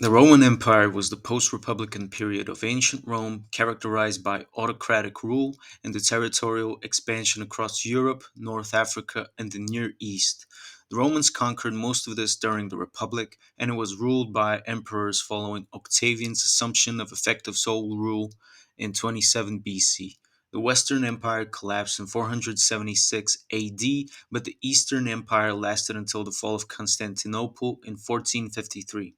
The Roman Empire was the post Republican period of ancient Rome characterized by autocratic rule and the territorial expansion across Europe, North Africa, and the Near East. The Romans conquered most of this during the Republic, and it was ruled by emperors following Octavian's assumption of effective sole rule in 27 BC. The Western Empire collapsed in 476 AD, but the Eastern Empire lasted until the fall of Constantinople in 1453.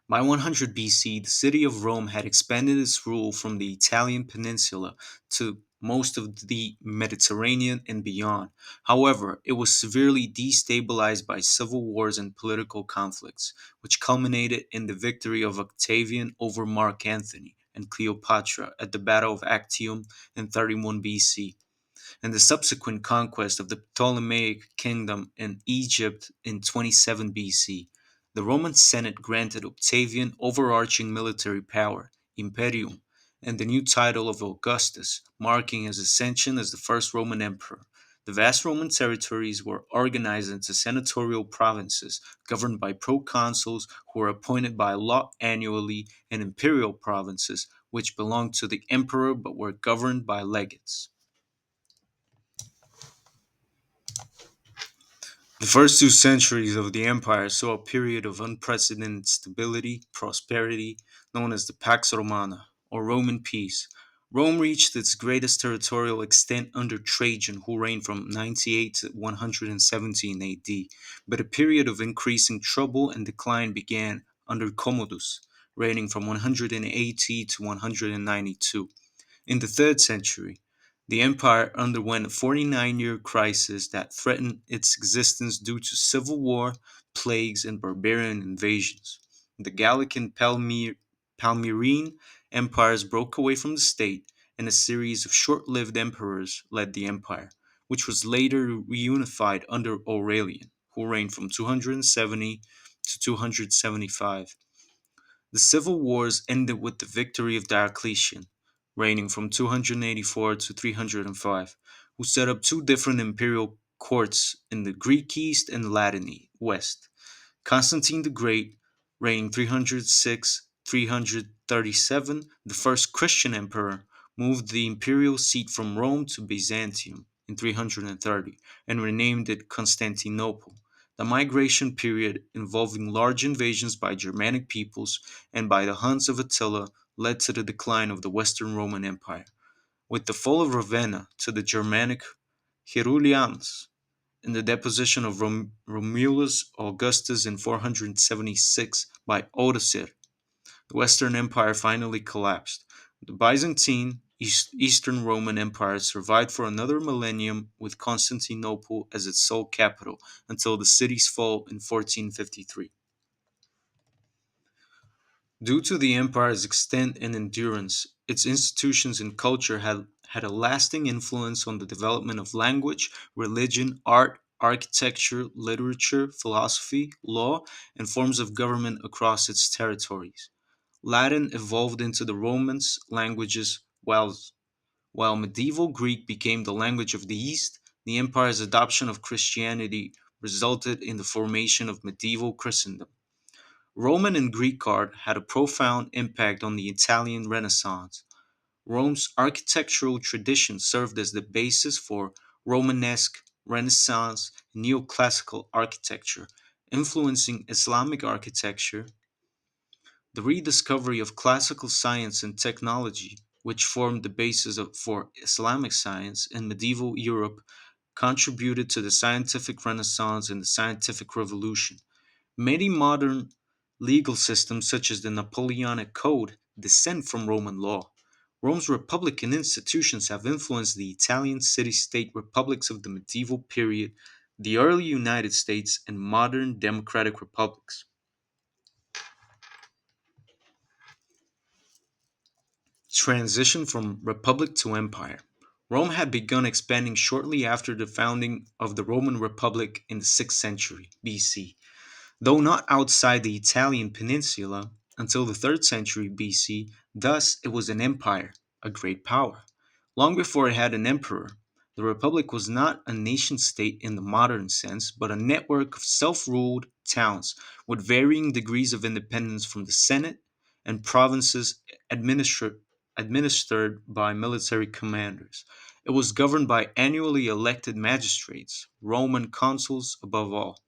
By 100 BC, the city of Rome had expanded its rule from the Italian peninsula to most of the Mediterranean and beyond. However, it was severely destabilized by civil wars and political conflicts, which culminated in the victory of Octavian over Mark Antony and Cleopatra at the Battle of Actium in 31 BC and the subsequent conquest of the Ptolemaic kingdom in Egypt in 27 BC. The Roman Senate granted Octavian overarching military power, imperium, and the new title of Augustus, marking his ascension as the first Roman emperor. The vast Roman territories were organized into senatorial provinces governed by proconsuls who were appointed by law annually, and imperial provinces, which belonged to the emperor but were governed by legates. The first 2 centuries of the empire saw a period of unprecedented stability, prosperity, known as the Pax Romana, or Roman peace. Rome reached its greatest territorial extent under Trajan, who reigned from 98 to 117 AD, but a period of increasing trouble and decline began under Commodus, reigning from 180 to 192. In the 3rd century, the empire underwent a 49-year crisis that threatened its existence due to civil war, plagues, and barbarian invasions. The Gallic and Palmyrene empires broke away from the state, and a series of short lived emperors led the empire, which was later reunified under Aurelian, who reigned from 270 to 275. The civil wars ended with the victory of Diocletian, reigning from 284 to 305, who set up two different imperial courts in the Greek East and Latin West. Constantine the Great, reigning 306 337, the first Christian emperor, moved the imperial seat from Rome to Byzantium in 330 and renamed it Constantinople. The migration period, involving large invasions by Germanic peoples and by the Huns of Attila, led to the decline of the Western Roman Empire, with the fall of Ravenna to the Germanic Herulians and the deposition of Romulus Augustus in 476 by Odoacer. The Western Empire finally collapsed. The Byzantine Eastern Roman Empire survived for another millennium with Constantinople as its sole capital until the city's fall in 1453. Due to the empire's extent and endurance, its institutions and culture had a lasting influence on the development of language, religion, art, architecture, literature, philosophy, law, and forms of government across its territories. Latin evolved into the Romance languages, while medieval Greek became the language of the East. The empire's adoption of Christianity resulted in the formation of medieval Christendom. Roman and Greek art had a profound impact on the Italian Renaissance. Rome's architectural tradition served as the basis for Romanesque, Renaissance, and neoclassical architecture, influencing Islamic architecture. The rediscovery of classical science and technology, which formed the basis for Islamic science in medieval Europe, contributed to the scientific renaissance and the scientific revolution. Many modern legal systems, such as the Napoleonic Code, descend from Roman law. Rome's republican institutions have influenced the Italian city state republics of the medieval period, the early United States, and modern democratic republics. Transition from republic to empire. Rome had begun expanding shortly after the founding of the Roman Republic in the 6th century BC, though not outside the Italian peninsula until the 3rd century BC. Thus, it was an empire, a great power, long before it had an emperor. The Republic was not a nation state in the modern sense, but a network of self ruled towns with varying degrees of independence from the Senate and provinces administered by military commanders. It was governed by annually elected magistrates, Roman consuls above all,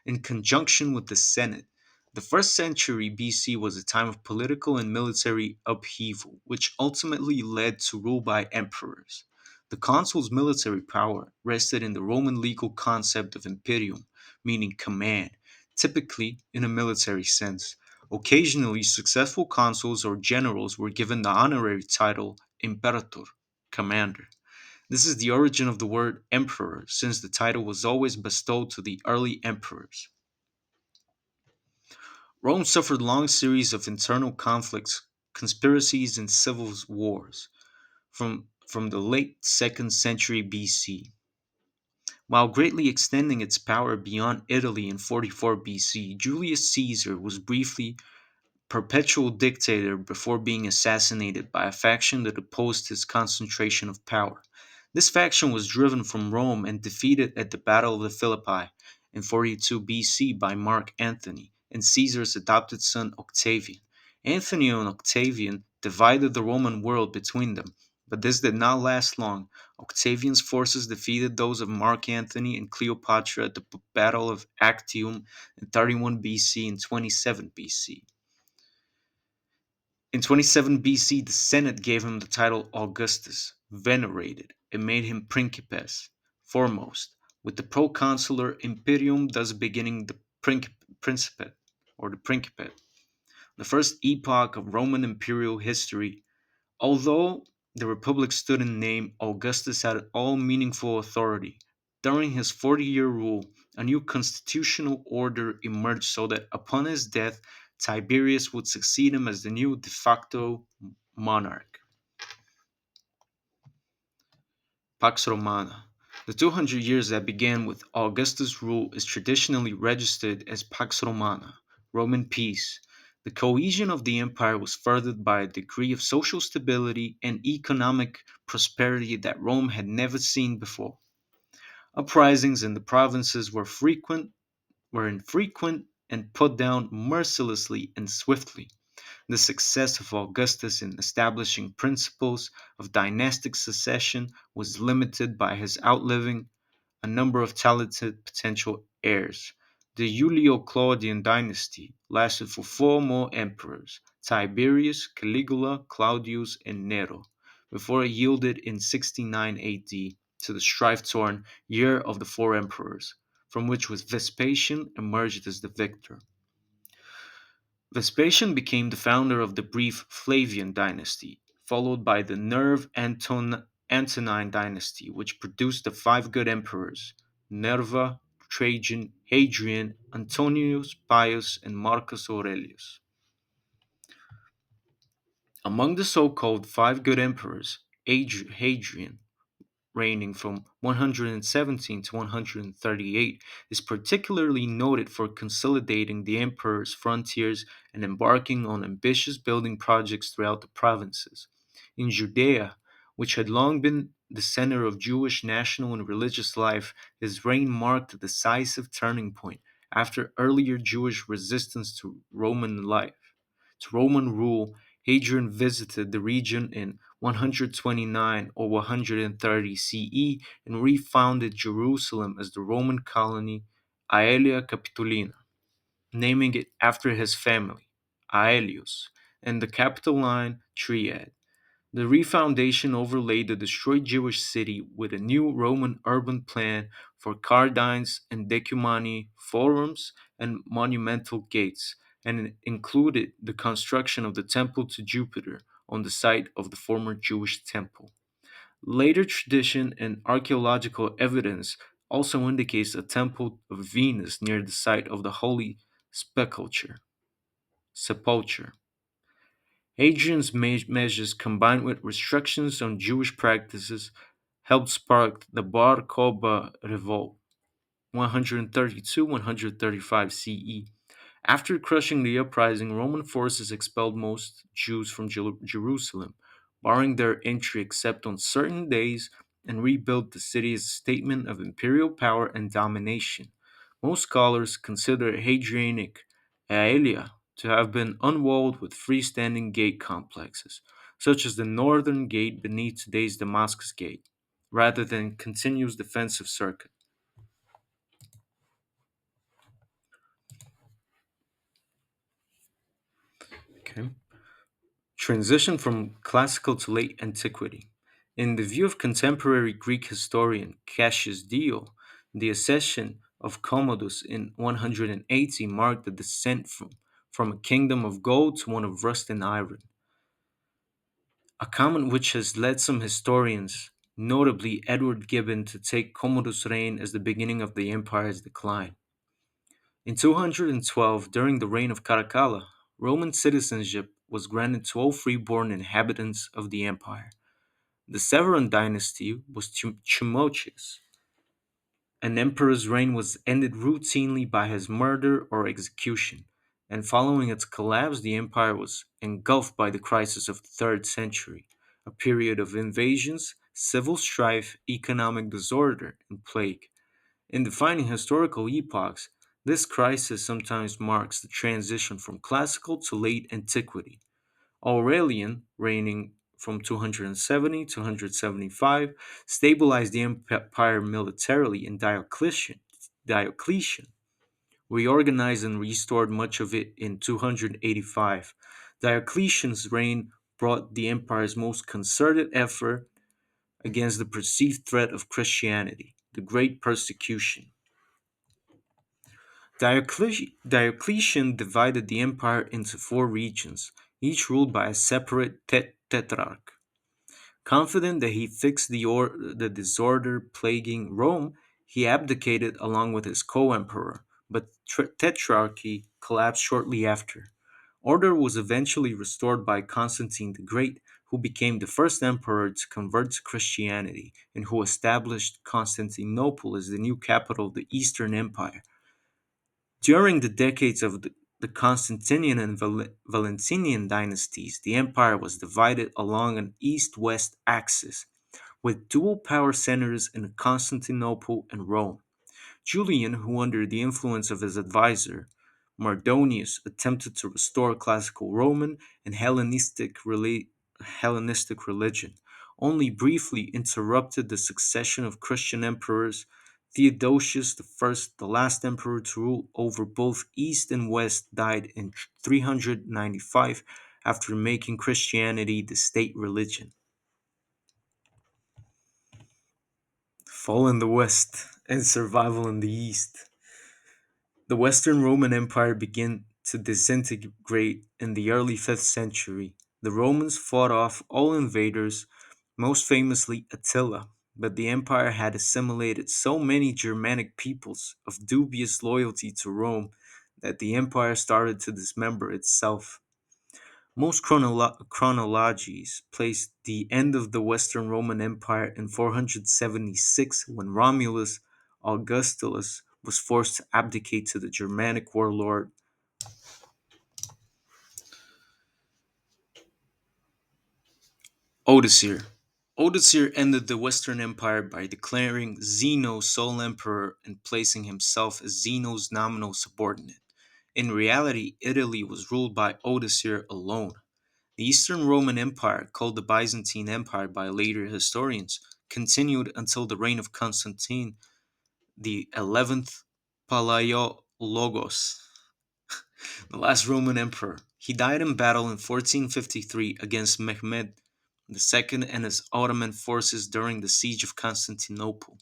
in conjunction with the Senate. The first century BC was a time of political and military upheaval, which ultimately led to rule by emperors. The consul's military power rested in the Roman legal concept of imperium, meaning command, typically in a military sense. Occasionally, successful consuls or generals were given the honorary title imperator, commander. This is the origin of the word emperor, since the title was always bestowed to the early emperors. Rome suffered long series of internal conflicts, conspiracies, and civil wars from the late 2nd century BC. While greatly extending its power beyond Italy in 44 BC, Julius Caesar was briefly perpetual dictator before being assassinated by a faction that opposed his concentration of power. This faction was driven from Rome and defeated at the Battle of the Philippi in 42 BC by Mark Antony and Caesar's adopted son Octavian. Antony and Octavian divided the Roman world between them, but this did not last long. Octavian's forces defeated those of Mark Antony and Cleopatra at the Battle of Actium in 31 BC and 27 BC. In 27 BC, the Senate gave him the title Augustus, venerated, and made him Principes, foremost, with the proconsular imperium thus beginning the Principate, or the Principate, the first epoch of Roman imperial history. Although the Republic stood in name, Augustus had all meaningful authority. During his 40-year rule, a new constitutional order emerged so that upon his death, Tiberius would succeed him as the new de facto monarch. Pax Romana. The 200 years that began with Augustus' rule is traditionally registered as Pax Romana, Roman peace. The cohesion of the empire was furthered by a degree of social stability and economic prosperity that Rome had never seen before. Uprisings in the provinces were infrequent and put down mercilessly and swiftly. The success of Augustus in establishing principles of dynastic succession was limited by his outliving a number of talented potential heirs. The Julio Claudian dynasty lasted for four more emperors Tiberius, Caligula, Claudius, and Nero before it yielded in 69 AD to the strife torn year of the four emperors, from which was Vespasian emerged as the victor. Vespasian became the founder of the brief Flavian dynasty, followed by the Antonine dynasty, which produced the five good emperors Nerva, Trajan, Hadrian, Antonius Pius, and Marcus Aurelius. Among the so called five good emperors, Hadrian, reigning from 117 to 138, is particularly noted for consolidating the emperor's frontiers and embarking on ambitious building projects throughout the provinces. In Judea, which had long been the center of Jewish national and religious life, his reign marked a decisive turning point after earlier Jewish resistance to Roman life. To Roman rule, Hadrian visited the region in 129 or 130 CE and refounded Jerusalem as the Roman colony Aelia Capitolina, naming it after his family, Aelius, and the Capitoline Triad. The refoundation overlaid the destroyed Jewish city with a new Roman urban plan for cardines and decumani forums and monumental gates, and it included the construction of the temple to Jupiter on the site of the former Jewish temple. Later tradition and archaeological evidence also indicates a temple of Venus near the site of the holy sepulchre. Hadrian's measures, combined with restrictions on Jewish practices, helped spark the Bar Kokhba revolt, 132-135 CE. After crushing the uprising, Roman forces expelled most Jews from Jerusalem, barring their entry except on certain days and rebuilt the city as a statement of imperial power and domination. Most scholars consider Hadrianic Aelia to have been unwalled with freestanding gate complexes, such as the northern gate beneath today's Damascus Gate, rather than continuous defensive circuit. Okay. Transition from classical to late antiquity. In the view of contemporary Greek historian Cassius Dio, the accession of Commodus in 180 marked the descent from a kingdom of gold to one of rust and iron, a comment which has led some historians, notably Edward Gibbon, to take Commodus' reign as the beginning of the empire's decline. In 212, during the reign of Caracalla, Roman citizenship was granted to all freeborn inhabitants of the empire. The Severan dynasty was tumultuous. An emperor's reign was ended routinely by his murder or execution, and following its collapse, the empire was engulfed by the crisis of the 3rd century, a period of invasions, civil strife, economic disorder, and plague. In defining historical epochs, this crisis sometimes marks the transition from classical to late antiquity. Aurelian, reigning from 270 to 175, stabilized the empire militarily, and Diocletian reorganized and restored much of it in 285. Diocletian's reign brought the empire's most concerted effort against the perceived threat of Christianity, the Great Persecution. Diocletian divided the empire into four regions, each ruled by a separate tetrarch. Confident that he fixed the disorder plaguing Rome, he abdicated along with his co emperor, but tetrarchy collapsed shortly after. Order was eventually restored by Constantine the Great, who became the first emperor to convert to Christianity and who established Constantinople as the new capital of the Eastern Empire. During the decades of the Constantinian and Valentinian dynasties, the empire was divided along an east west axis, with dual power centers in Constantinople and Rome. Julian, who under the influence of his advisor, Mardonius, attempted to restore classical Roman and Hellenistic religion, only briefly interrupted the succession of Christian emperors. Theodosius I, the last emperor to rule over both East and West, died in 395 after making Christianity the state religion. Fall in the West and survival in the East. The Western Roman Empire began to disintegrate in the early 5th century. The Romans fought off all invaders, most famously Attila, but the empire had assimilated so many Germanic peoples of dubious loyalty to Rome that the empire started to dismember itself. Most chronologies place the end of the Western Roman Empire in 476 when Romulus Augustulus was forced to abdicate to the Germanic warlord Odoacer. Odoacer ended the Western Empire by declaring Zeno sole emperor and placing himself as Zeno's nominal subordinate. In reality, Italy was ruled by Odoacer alone. The Eastern Roman Empire, called the Byzantine Empire by later historians, continued until the reign of Constantine the 11th Palaiologos, the last Roman emperor. He died in battle in 1453 against Mehmed II and his Ottoman forces during the siege of Constantinople.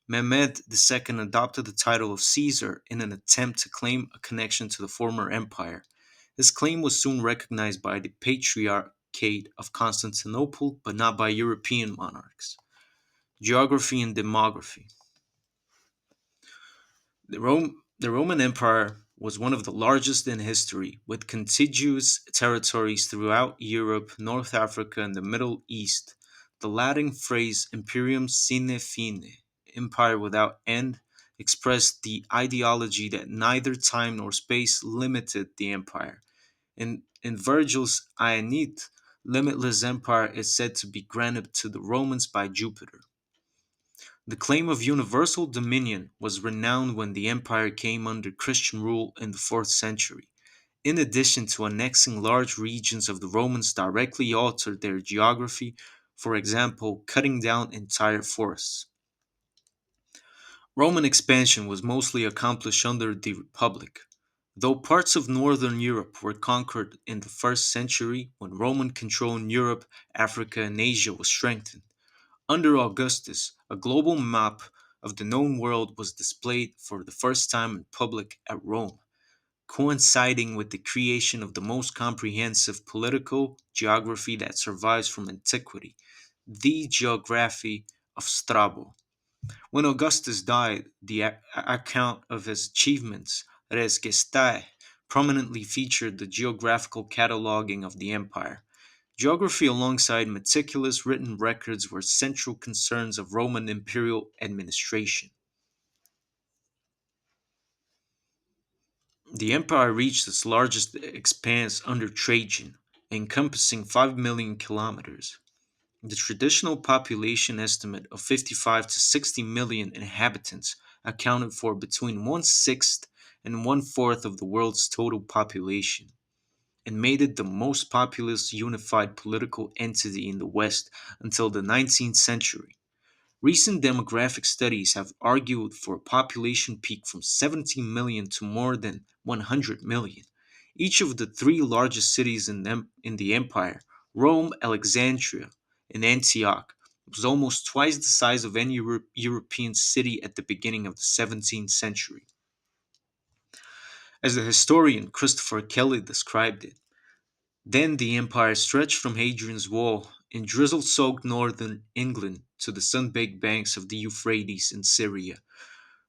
Mehmed II adopted the title of Caesar in an attempt to claim a connection to the former empire. This claim was soon recognized by the Patriarchate of Constantinople, but not by European monarchs. Geography and demography. The Roman Empire was one of the largest in history, with contiguous territories throughout Europe, North Africa, and the Middle East. The Latin phrase imperium sine fine, empire without end, expressed the ideology that neither time nor space limited the empire. In Virgil's Aeneid, limitless empire is said to be granted to the Romans by Jupiter. The claim of universal dominion was renowned when the empire came under Christian rule in the 4th century. In addition to annexing large regions of the Romans directly altered their geography, for example, cutting down entire forests. Roman expansion was mostly accomplished under the Republic. Though parts of northern Europe were conquered in the 1st century when Roman control in Europe, Africa, and Asia was strengthened. Under Augustus, a global map of the known world was displayed for the first time in public at Rome, coinciding with the creation of the most comprehensive political geography that survives from antiquity, the Geography of Strabo. When Augustus died, the account of his achievements, Res Gestae, prominently featured the geographical cataloging of the empire. Geography, alongside meticulous written records, were central concerns of Roman imperial administration. The empire reached its largest expanse under Trajan, encompassing 5 million kilometers. The traditional population estimate of 55 to 60 million inhabitants accounted for between one sixth and one fourth of the world's total population, and made it the most populous unified political entity in the West until the 19th century. Recent demographic studies have argued for a population peak from 17 million to more than 100 million. Each of the three largest cities in the empire, Rome, Alexandria, and Antioch, was almost twice the size of any European city at the beginning of the 17th century. As the historian Christopher Kelly described it, then the empire stretched from Hadrian's Wall in drizzle soaked northern England to the sun baked banks of the Euphrates in Syria,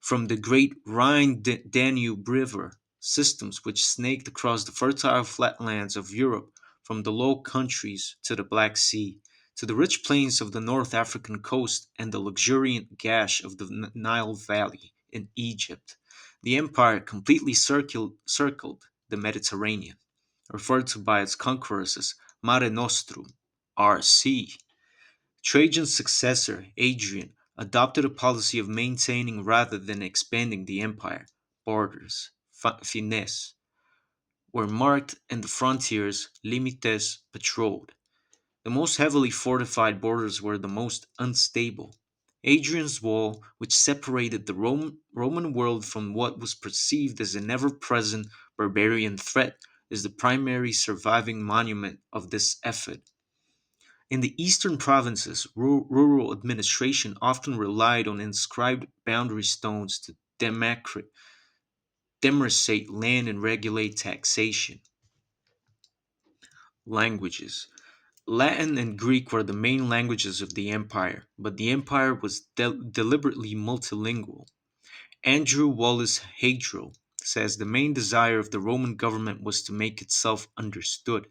from the great Rhine Danube River systems which snaked across the fertile flatlands of Europe, from the Low Countries to the Black Sea, to the rich plains of the North African coast and the luxuriant gash of the Nile Valley in Egypt. The empire completely circled the Mediterranean, referred to by its conquerors as Mare Nostrum, our sea. Trajan's successor, Adrian, adopted a policy of maintaining rather than expanding the empire. Borders, fines, were marked and the frontiers, limites, patrolled. The most heavily fortified borders were the most unstable. Adrian's Wall, which separated the Roman world from what was perceived as an ever present barbarian threat, is the primary surviving monument of this effort. In the eastern provinces, rural administration often relied on inscribed boundary stones to demarcate land and regulate taxation. Languages: Latin and Greek were the main languages of the empire, but the empire was deliberately multilingual. Andrew Wallace Hadriel says the main desire of the Roman government was to make itself understood.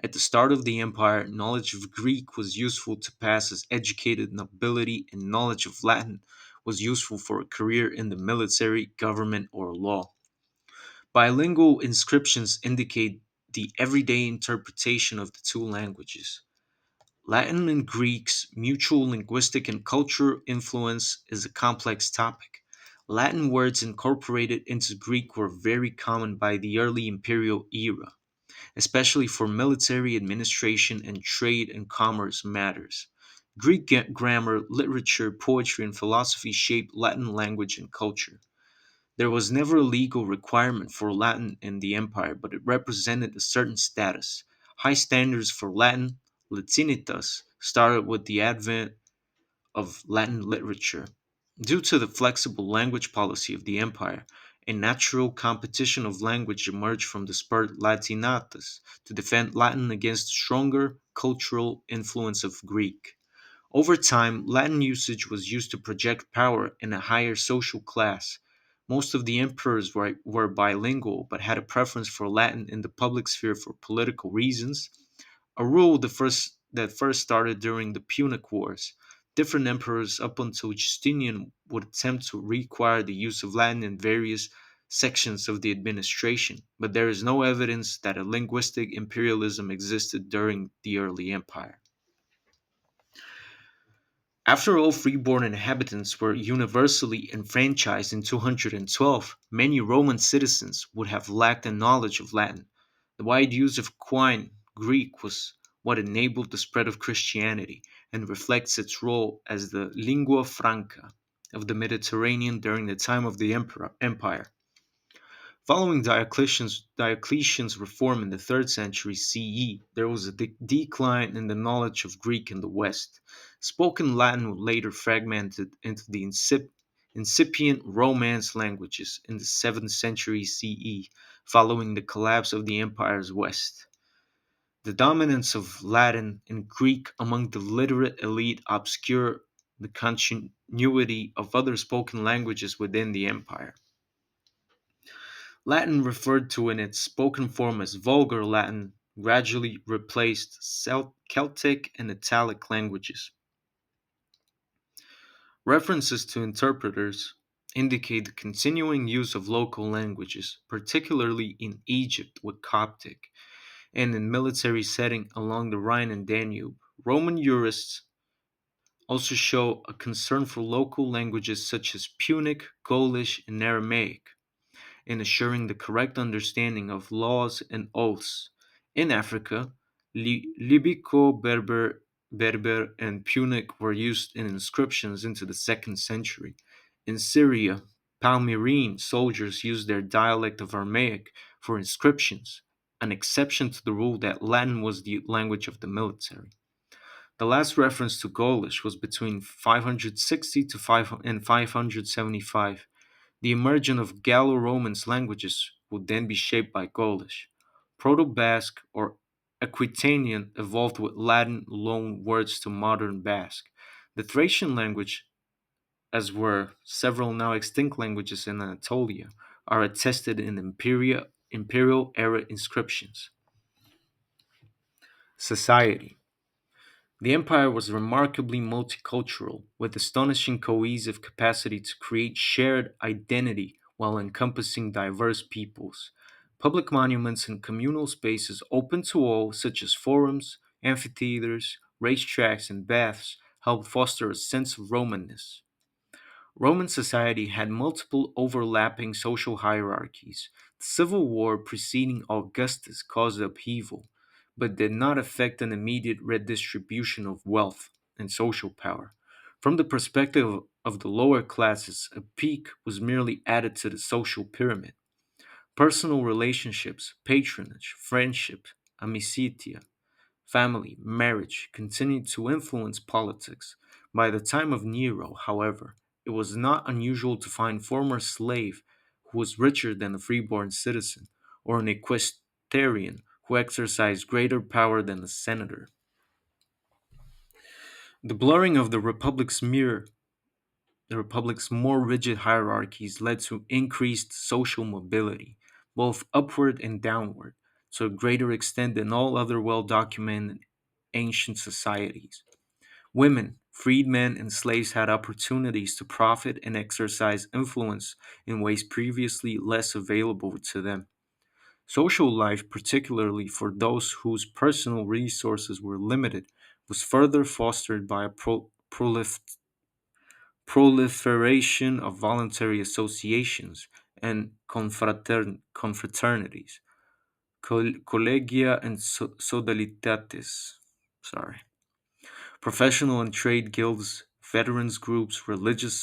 At the start of the empire, knowledge of Greek was useful to pass as educated nobility, and knowledge of Latin was useful for a career in the military, government, or law. Bilingual inscriptions indicate the everyday interpretation of the two languages. Latin and Greek's mutual linguistic and cultural influence is a complex topic. Latin words incorporated into Greek were very common by the early imperial era, especially for military administration and trade and commerce matters. Greek grammar, literature, poetry, and philosophy shaped Latin language and culture. There was never a legal requirement for Latin in the empire, but it represented a certain status. High standards for Latin, Latinitas, started with the advent of Latin literature. Due to the flexible language policy of the empire, a natural competition of language emerged from the spurt Latinatus to defend Latin against the stronger cultural influence of Greek. Over time, Latin usage was used to project power in a higher social class. Most of the emperors were bilingual but had a preference for Latin in the public sphere for political reasons, a rule that first started during the Punic Wars. Different emperors up until Justinian would attempt to require the use of Latin in various sections of the administration, but there is no evidence that a linguistic imperialism existed during the early empire. After all freeborn inhabitants were universally enfranchised in 212, many Roman citizens would have lacked a knowledge of Latin. The wide use of Koine Greek was what enabled the spread of Christianity and reflects its role as the lingua franca of the Mediterranean during the time of the empire. Following Diocletian's reform in the 3rd century CE, there was a decline in the knowledge of Greek in the West. Spoken Latin was later fragmented into the incipient Romance languages in the 7th century CE, following the collapse of the empire's West. The dominance of Latin and Greek among the literate elite obscured the continuity of other spoken languages within the empire. Latin, referred to in its spoken form as Vulgar Latin, gradually replaced Celtic and Italic languages. References to interpreters indicate the continuing use of local languages, particularly in Egypt with Coptic, and in military setting along the Rhine and Danube. Roman jurists also show a concern for local languages such as Punic, Gaulish, and Aramaic, in assuring the correct understanding of laws and oaths. In Africa, Libico, Berber, and Punic were used in inscriptions into the 2nd century. In Syria, Palmyrene soldiers used their dialect of Aramaic for inscriptions, an exception to the rule that Latin was the language of the military. The last reference to Gaulish was between 560 to 575. The emergence of Gallo-Romance languages would then be shaped by Gaulish. Proto-Basque or Aquitanian evolved with Latin loan words to modern Basque. The Thracian language, as were several now extinct languages in Anatolia, are attested in imperial era inscriptions. Society. The empire was remarkably multicultural, with astonishing cohesive capacity to create shared identity while encompassing diverse peoples. Public monuments and communal spaces open to all, such as forums, amphitheaters, racetracks, and baths, helped foster a sense of Romanness. Roman society had multiple overlapping social hierarchies. The civil war preceding Augustus caused upheaval, but did not affect an immediate redistribution of wealth and social power. From the perspective of the lower classes, a peak was merely added to the social pyramid. Personal relationships, patronage, friendship, amicitia, family, marriage continued to influence politics. By the time of Nero, however, it was not unusual to find former slave who was richer than a freeborn citizen, or an equestrian who exercised greater power than a senator. The blurring of the republic's more rigid hierarchies led to increased social mobility, both upward and downward, to a greater extent than all other well documented ancient societies. Women, freedmen, and slaves had opportunities to profit and exercise influence in ways previously less available to them. Social life, particularly for those whose personal resources were limited, was further fostered by a proliferation of voluntary associations and confraternities, collegia and sodalitates. Sorry. Professional and trade guilds, veterans groups, religious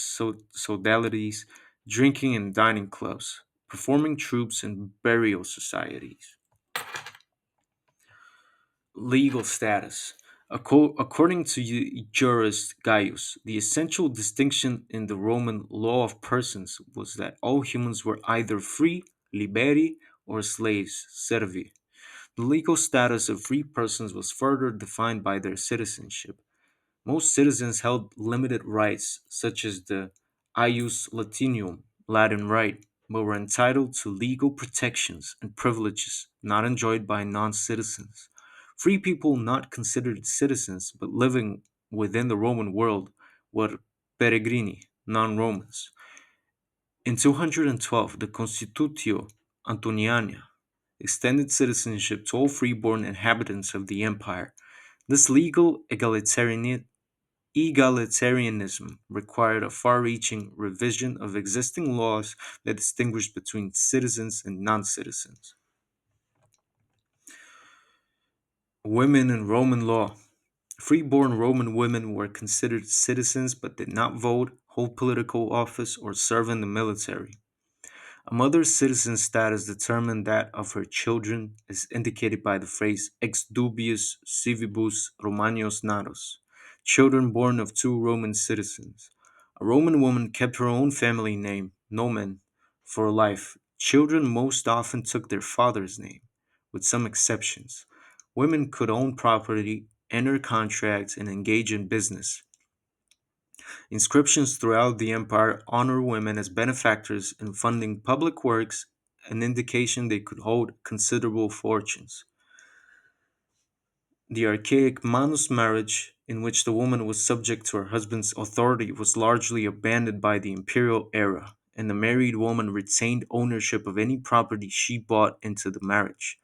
sodalities, drinking and dining clubs, performing troops, and burial societies. Legal status. According to jurist Gaius, the essential distinction in the Roman law of persons was that all humans were either free, liberi, or slaves, servi. The legal status of free persons was further defined by their citizenship. Most citizens held limited rights, such as the ius Latinium, Latin right, but were entitled to legal protections and privileges not enjoyed by non citizens. Free people not considered citizens but living within the Roman world were peregrini, non Romans. In 212, the Constitutio Antoniana extended citizenship to all freeborn inhabitants of the empire. This legal egalitarianism Egalitarianism required a far reaching revision of existing laws that distinguished between citizens and non citizens. Women in Roman law. Freeborn Roman women were considered citizens but did not vote, hold political office, or serve in the military. A mother's citizen status determined that of her children is indicated by the phrase ex dubius civibus Romanios natos, children born of two Roman citizens. A Roman woman kept her own family name, nomen, for life. Children most often took their father's name, with some exceptions. Women could own property, enter contracts, and engage in business. Inscriptions throughout the empire honor women as benefactors in funding public works, an indication they could hold considerable fortunes. The archaic manus marriage, in which the woman was subject to her husband's authority, was largely abandoned by the imperial era, and the married woman retained ownership of any property she bought into the marriage.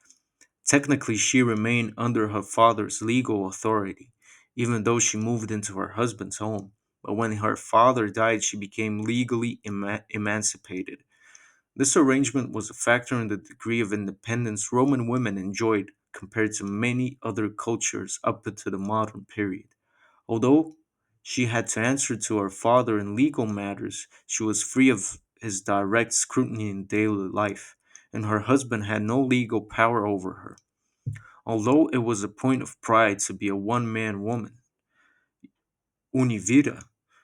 Technically, she remained under her father's legal authority, even though she moved into her husband's home. But when her father died, she became legally emancipated. This arrangement was a factor in the degree of independence Roman women enjoyed compared to many other cultures up to the modern period. Although she had to answer to her father in legal matters, she was free of his direct scrutiny in daily life, and her husband had no legal power over her. Although it was a point of pride to be a one man woman, Univira,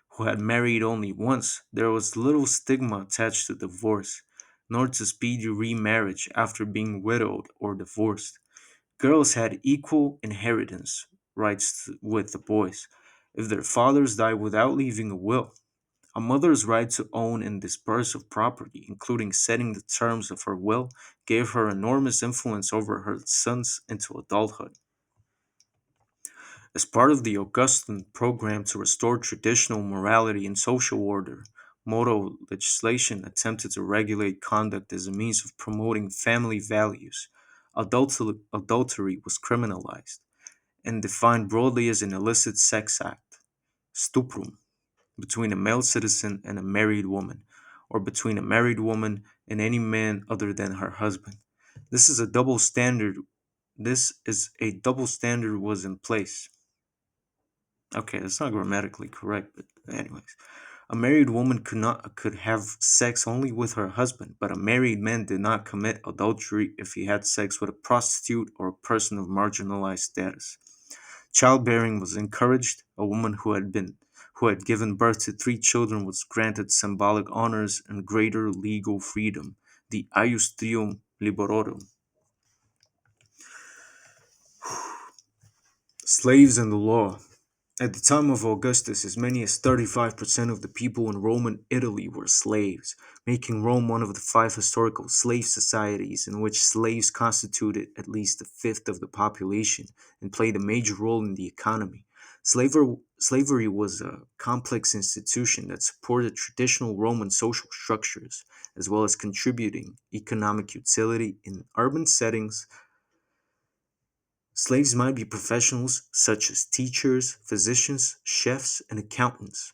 who had married only once, there was little stigma attached to divorce, nor to speedy remarriage after being widowed or divorced. Girls had equal inheritance rights with the boys if their fathers died without leaving a will. A mother's right to own and dispose of property, including setting the terms of her will, gave her enormous influence over her sons into adulthood. As part of the Augustan program to restore traditional morality and social order, moral legislation attempted to regulate conduct as a means of promoting family values. Adultery was criminalized and defined broadly as an illicit sex act, stuprum, between a male citizen and a married woman, or between a married woman and any man other than her husband. This is a double standard. This is a double standard was in place. Okay, that's not grammatically correct, but anyways. A married woman could have sex only with her husband, but a married man did not commit adultery if he had sex with a prostitute or a person of marginalized status. Childbearing was encouraged. A woman who had given birth to three children was granted symbolic honors and greater legal freedom, the Iustium Libororum. Slaves and the law. At the time of Augustus, as many as 35% of the people in Roman Italy were slaves, making Rome one of the five historical slave societies in which slaves constituted at least a fifth of the population and played a major role in the economy. Slavery was a complex institution that supported traditional Roman social structures, as well as contributing economic utility in urban settings. Slaves might be professionals such as teachers, physicians, chefs, and accountants.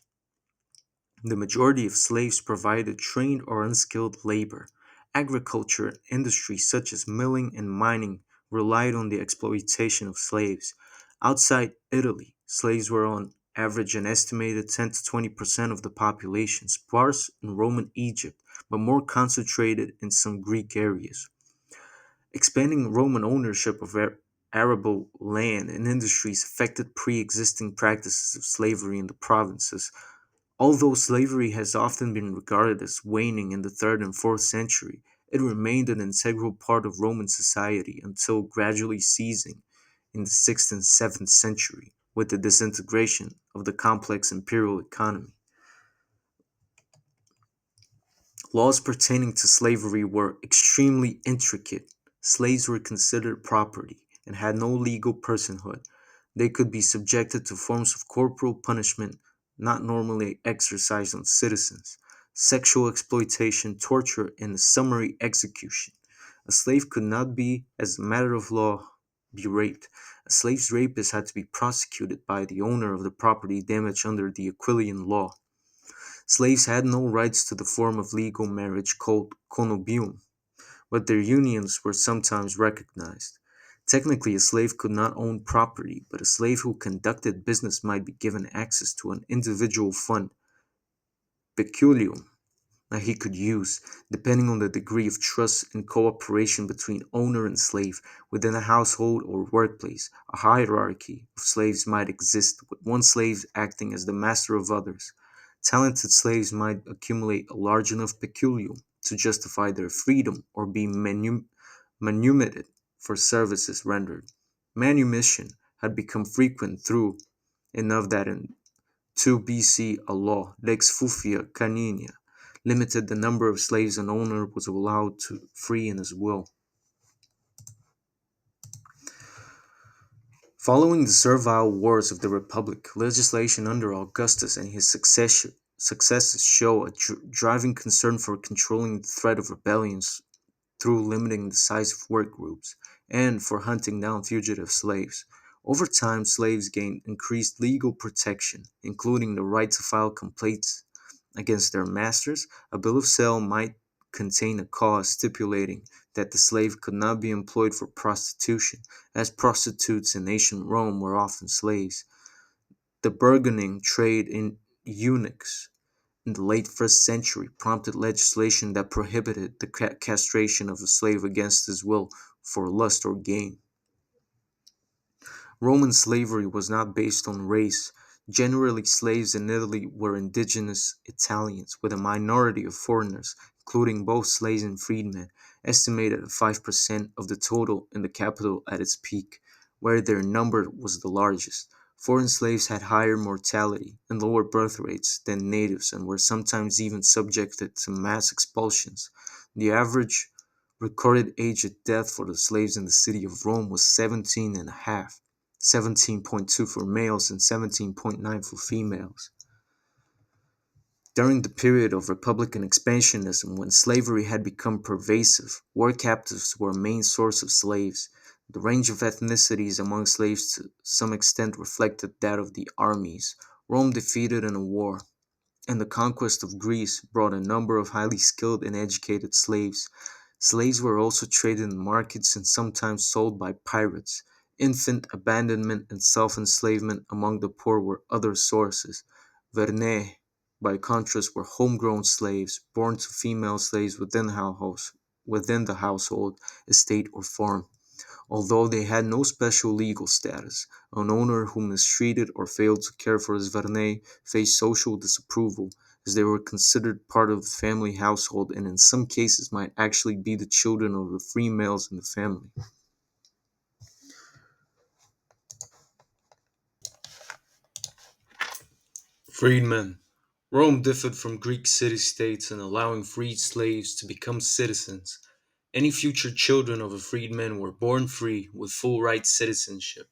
The majority of slaves provided trained or unskilled labor. Agriculture and industries such as milling and mining relied on the exploitation of slaves. Outside Italy, slaves were on average an estimated 10 to 20% of the population, sparse in Roman Egypt, but more concentrated in some Greek areas. Expanding Roman ownership of arable land and industries affected pre existing practices of slavery in the provinces. Although slavery has often been regarded as waning in the 3rd and 4th century, it remained an integral part of Roman society until gradually ceasing in the 6th and 7th century with the disintegration of the complex imperial economy. Laws pertaining to slavery were extremely intricate. Slaves were considered property and had no legal personhood. They could be subjected to forms of corporal punishment not normally exercised on citizens, sexual exploitation, torture, and summary execution. A slave could not be, as a matter of law, be raped. A slave's rapist had to be prosecuted by the owner of the property damaged under the Aquilian law. Slaves had no rights to the form of legal marriage called connubium, but their unions were sometimes recognized. Technically, a slave could not own property, but a slave who conducted business might be given access to an individual fund, peculium, that he could use, depending on the degree of trust and cooperation between owner and slave. Within a household or workplace, a hierarchy of slaves might exist, with one slave acting as the master of others. Talented slaves might accumulate a large enough peculium to justify their freedom or be manumitted for services rendered. Manumission had become frequent through enough that in 2 BC a law, Lex Fufia Canina, limited the number of slaves an owner was allowed to free in his will. Following the servile wars of the Republic, legislation under Augustus and his successors show a driving concern for controlling the threat of rebellions through limiting the size of work groups and for hunting down fugitive slaves. Over time, slaves gained increased legal protection, including the right to file complaints against their masters. A bill of sale might contain a clause stipulating that the slave could not be employed for prostitution, as prostitutes in ancient Rome were often slaves. The burgeoning trade in eunuchs in the late first century prompted legislation that prohibited the castration of a slave against his will for lust or gain. Roman slavery was not based on race. Generally, slaves in Italy were indigenous Italians, with a minority of foreigners, including both slaves and freedmen, estimated at 5% of the total in the capital at its peak, where their number was the largest. Foreign slaves had higher mortality and lower birth rates than natives and were sometimes even subjected to mass expulsions. The average recorded age of death for the slaves in the city of Rome was 17 and a half. 17.2 for males and 17.9 for females. During the period of Republican expansionism, when slavery had become pervasive, war captives were a main source of slaves. The range of ethnicities among slaves to some extent reflected that of the armies Rome defeated in a war, and the conquest of Greece brought a number of highly skilled and educated slaves. Slaves were also traded in markets and sometimes sold by pirates. Infant abandonment and self-enslavement among the poor were other sources. Vernae, by contrast, were homegrown slaves, born to female slaves within the household, estate, or farm. Although they had no special legal status, an owner who mistreated or failed to care for his Vernae faced social disapproval, as they were considered part of the family household and in some cases might actually be the children of the free males in the family. Freedmen. Rome differed from Greek city-states in allowing freed slaves to become citizens. Any future children of a freedman were born free with full right citizenship.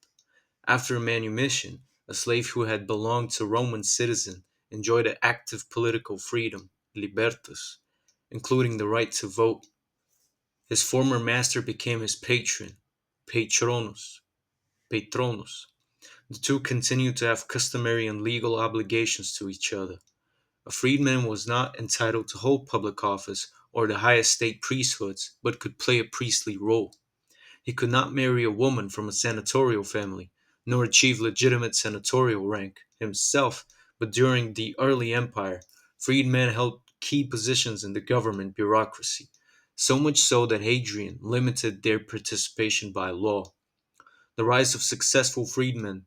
After manumission, a slave who had belonged to a Roman citizen enjoyed an active political freedom, libertas, including the right to vote. His former master became his patron, patronus, patronus. The two continued to have customary and legal obligations to each other. A freedman was not entitled to hold public office or the highest state priesthoods, but could play a priestly role. He could not marry a woman from a senatorial family, nor achieve legitimate senatorial rank himself, but during the early empire, freedmen held key positions in the government bureaucracy, so much so that Hadrian limited their participation by law. The rise of successful freedmen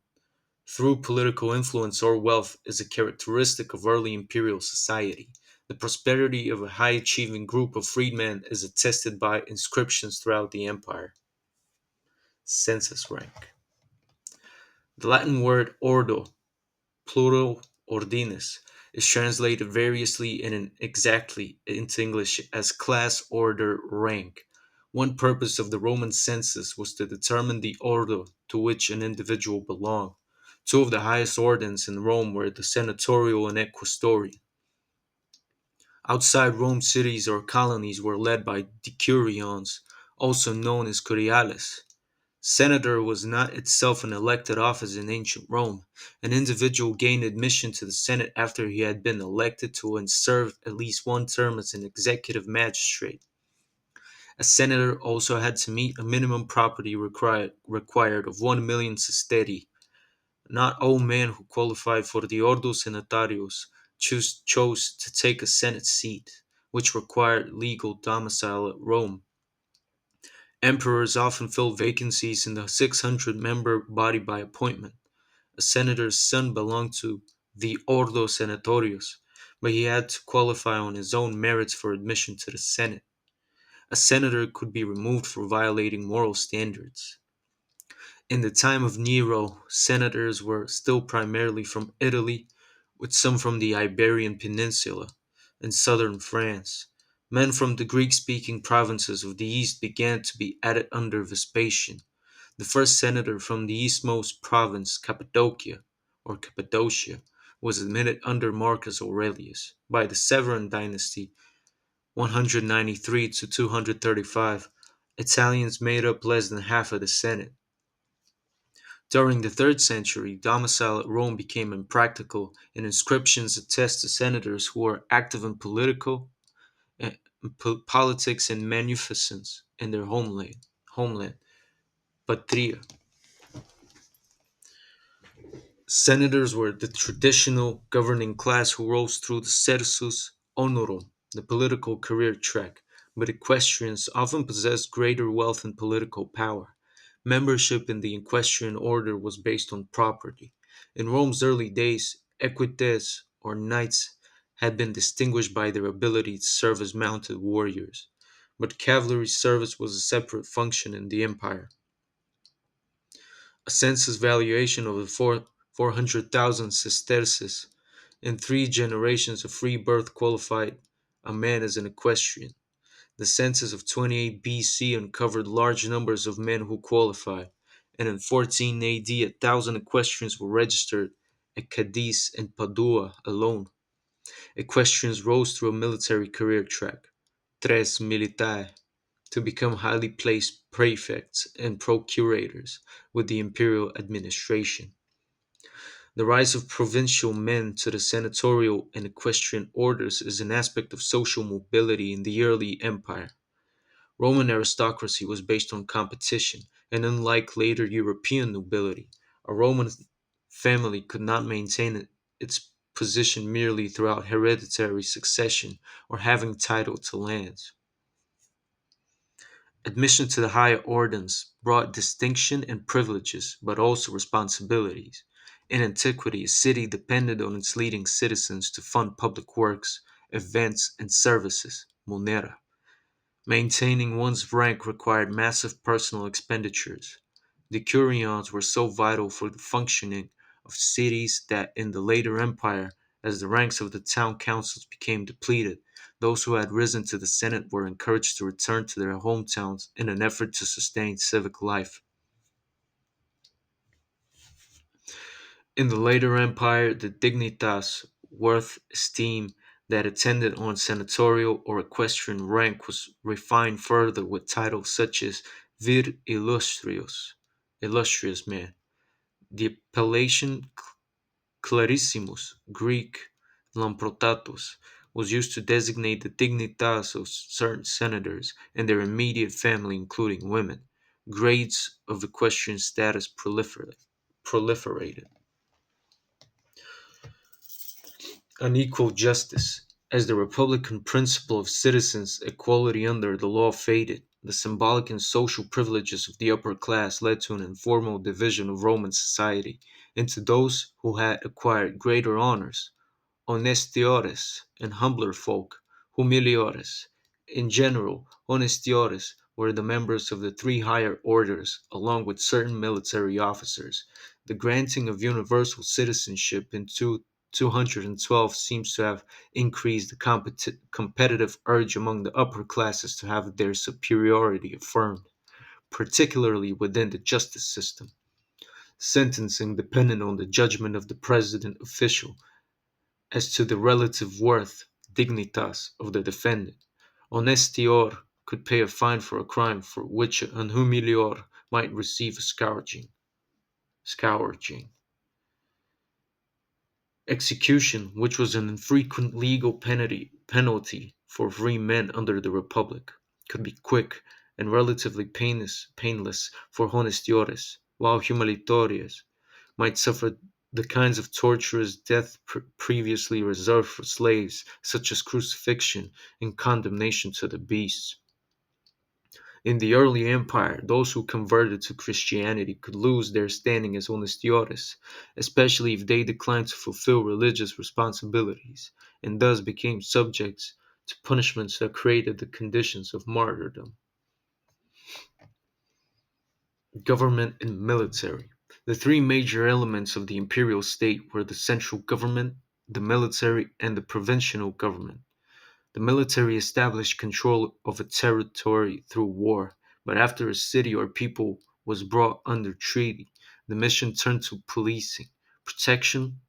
through political influence or wealth is a characteristic of early imperial society. The prosperity of a high achieving group of freedmen is attested by inscriptions throughout the empire. Census rank. The Latin word ordo, plural ordines, is translated variously and inexactly into English as class, order, rank. One purpose of the Roman census was to determine the ordo to which an individual belonged. Two of the highest ordens in Rome were the senatorial and equestrian. Outside Rome, cities or colonies were led by decurions, also known as curiales. Senator was not itself an elected office in ancient Rome. An individual gained admission to the Senate after he had been elected to and served at least one term as an executive magistrate. A senator also had to meet a minimum property required of 1 million sestertii. Not all men who qualified for the Ordo Senatarius chose to take a Senate seat, which required legal domicile at Rome. Emperors often filled vacancies in the 600 member body by appointment. A senator's son belonged to the Ordo Senatorius, but he had to qualify on his own merits for admission to the Senate. A senator could be removed for violating moral standards. In the time of Nero, senators were still primarily from Italy, with some from the Iberian Peninsula and southern France. Men from the Greek speaking provinces of the east began to be added under Vespasian. The first senator from the eastmost province, Cappadocia, was admitted under Marcus Aurelius. By the Severan dynasty, 193 to 235, Italians made up less than half of the Senate. During the 3rd century, domicile at Rome became impractical, and inscriptions attest to senators who were active in politics and munificence in their homeland, patria. Senators were the traditional governing class who rose through the cursus honorum, the political career track, but equestrians often possessed greater wealth and political power. Membership in the equestrian order was based on property. In Rome's early days, equites, or knights, had been distinguished by their ability to serve as mounted warriors, but cavalry service was a separate function in the empire. A census valuation of the 400,000 sesterces in 3 generations of free birth qualified a man as an equestrian. The census of 28 BC uncovered large numbers of men who qualified, and in 14 AD, 1,000 equestrians were registered at Cadiz and Padua alone. Equestrians rose through a military career track, tres militae, to become highly placed prefects and procurators with the imperial administration. The rise of provincial men to the senatorial and equestrian orders is an aspect of social mobility in the early empire. Roman aristocracy was based on competition, and unlike later European nobility, a Roman family could not maintain its position merely throughout hereditary succession or having title to lands. Admission to the higher ordines brought distinction and privileges, but also responsibilities. In antiquity, a city depended on its leading citizens to fund public works, events, and services. Monera. Maintaining one's rank required massive personal expenditures. The curions were so vital for the functioning of cities that in the later empire, as the ranks of the town councils became depleted, those who had risen to the Senate were encouraged to return to their hometowns in an effort to sustain civic life. In the later empire, the dignitas, worth, esteem, that attended on senatorial or equestrian rank was refined further with titles such as vir illustrious, illustrious man. The appellation clarissimus, Greek lamprotatos, was used to designate the dignitas of certain senators and their immediate family, including women. Grades of equestrian status proliferated. Unequal justice. As the Republican principle of citizens' equality under the law faded, the symbolic and social privileges of the upper class led to an informal division of Roman society into those who had acquired greater honors, honestiores, and humbler folk, humiliores. In general, honestiores were the members of the 3 higher orders, along with certain military officers. The granting of universal citizenship in 212 seems to have increased the competitive urge among the upper classes to have their superiority affirmed, particularly within the justice system. Sentencing depended on the judgment of the president official as to the relative worth, dignitas, of the defendant. Honestior could pay a fine for a crime for which an humilior might receive a scourging. Execution, which was an infrequent legal penalty for free men under the Republic, could be quick and relatively painless for honestiores, while humanitarios might suffer the kinds of torturous death previously reserved for slaves, such as crucifixion and condemnation to the beasts. In the early empire, those who converted to Christianity could lose their standing as honestiores, especially if they declined to fulfill religious responsibilities, and thus became subjects to punishments that created the conditions of martyrdom. Government and military. The three major elements of the imperial state were the central government, the military, and the provincial government. The military established control of a territory through war, but after a city or people was brought under treaty, the mission turned to policing, protection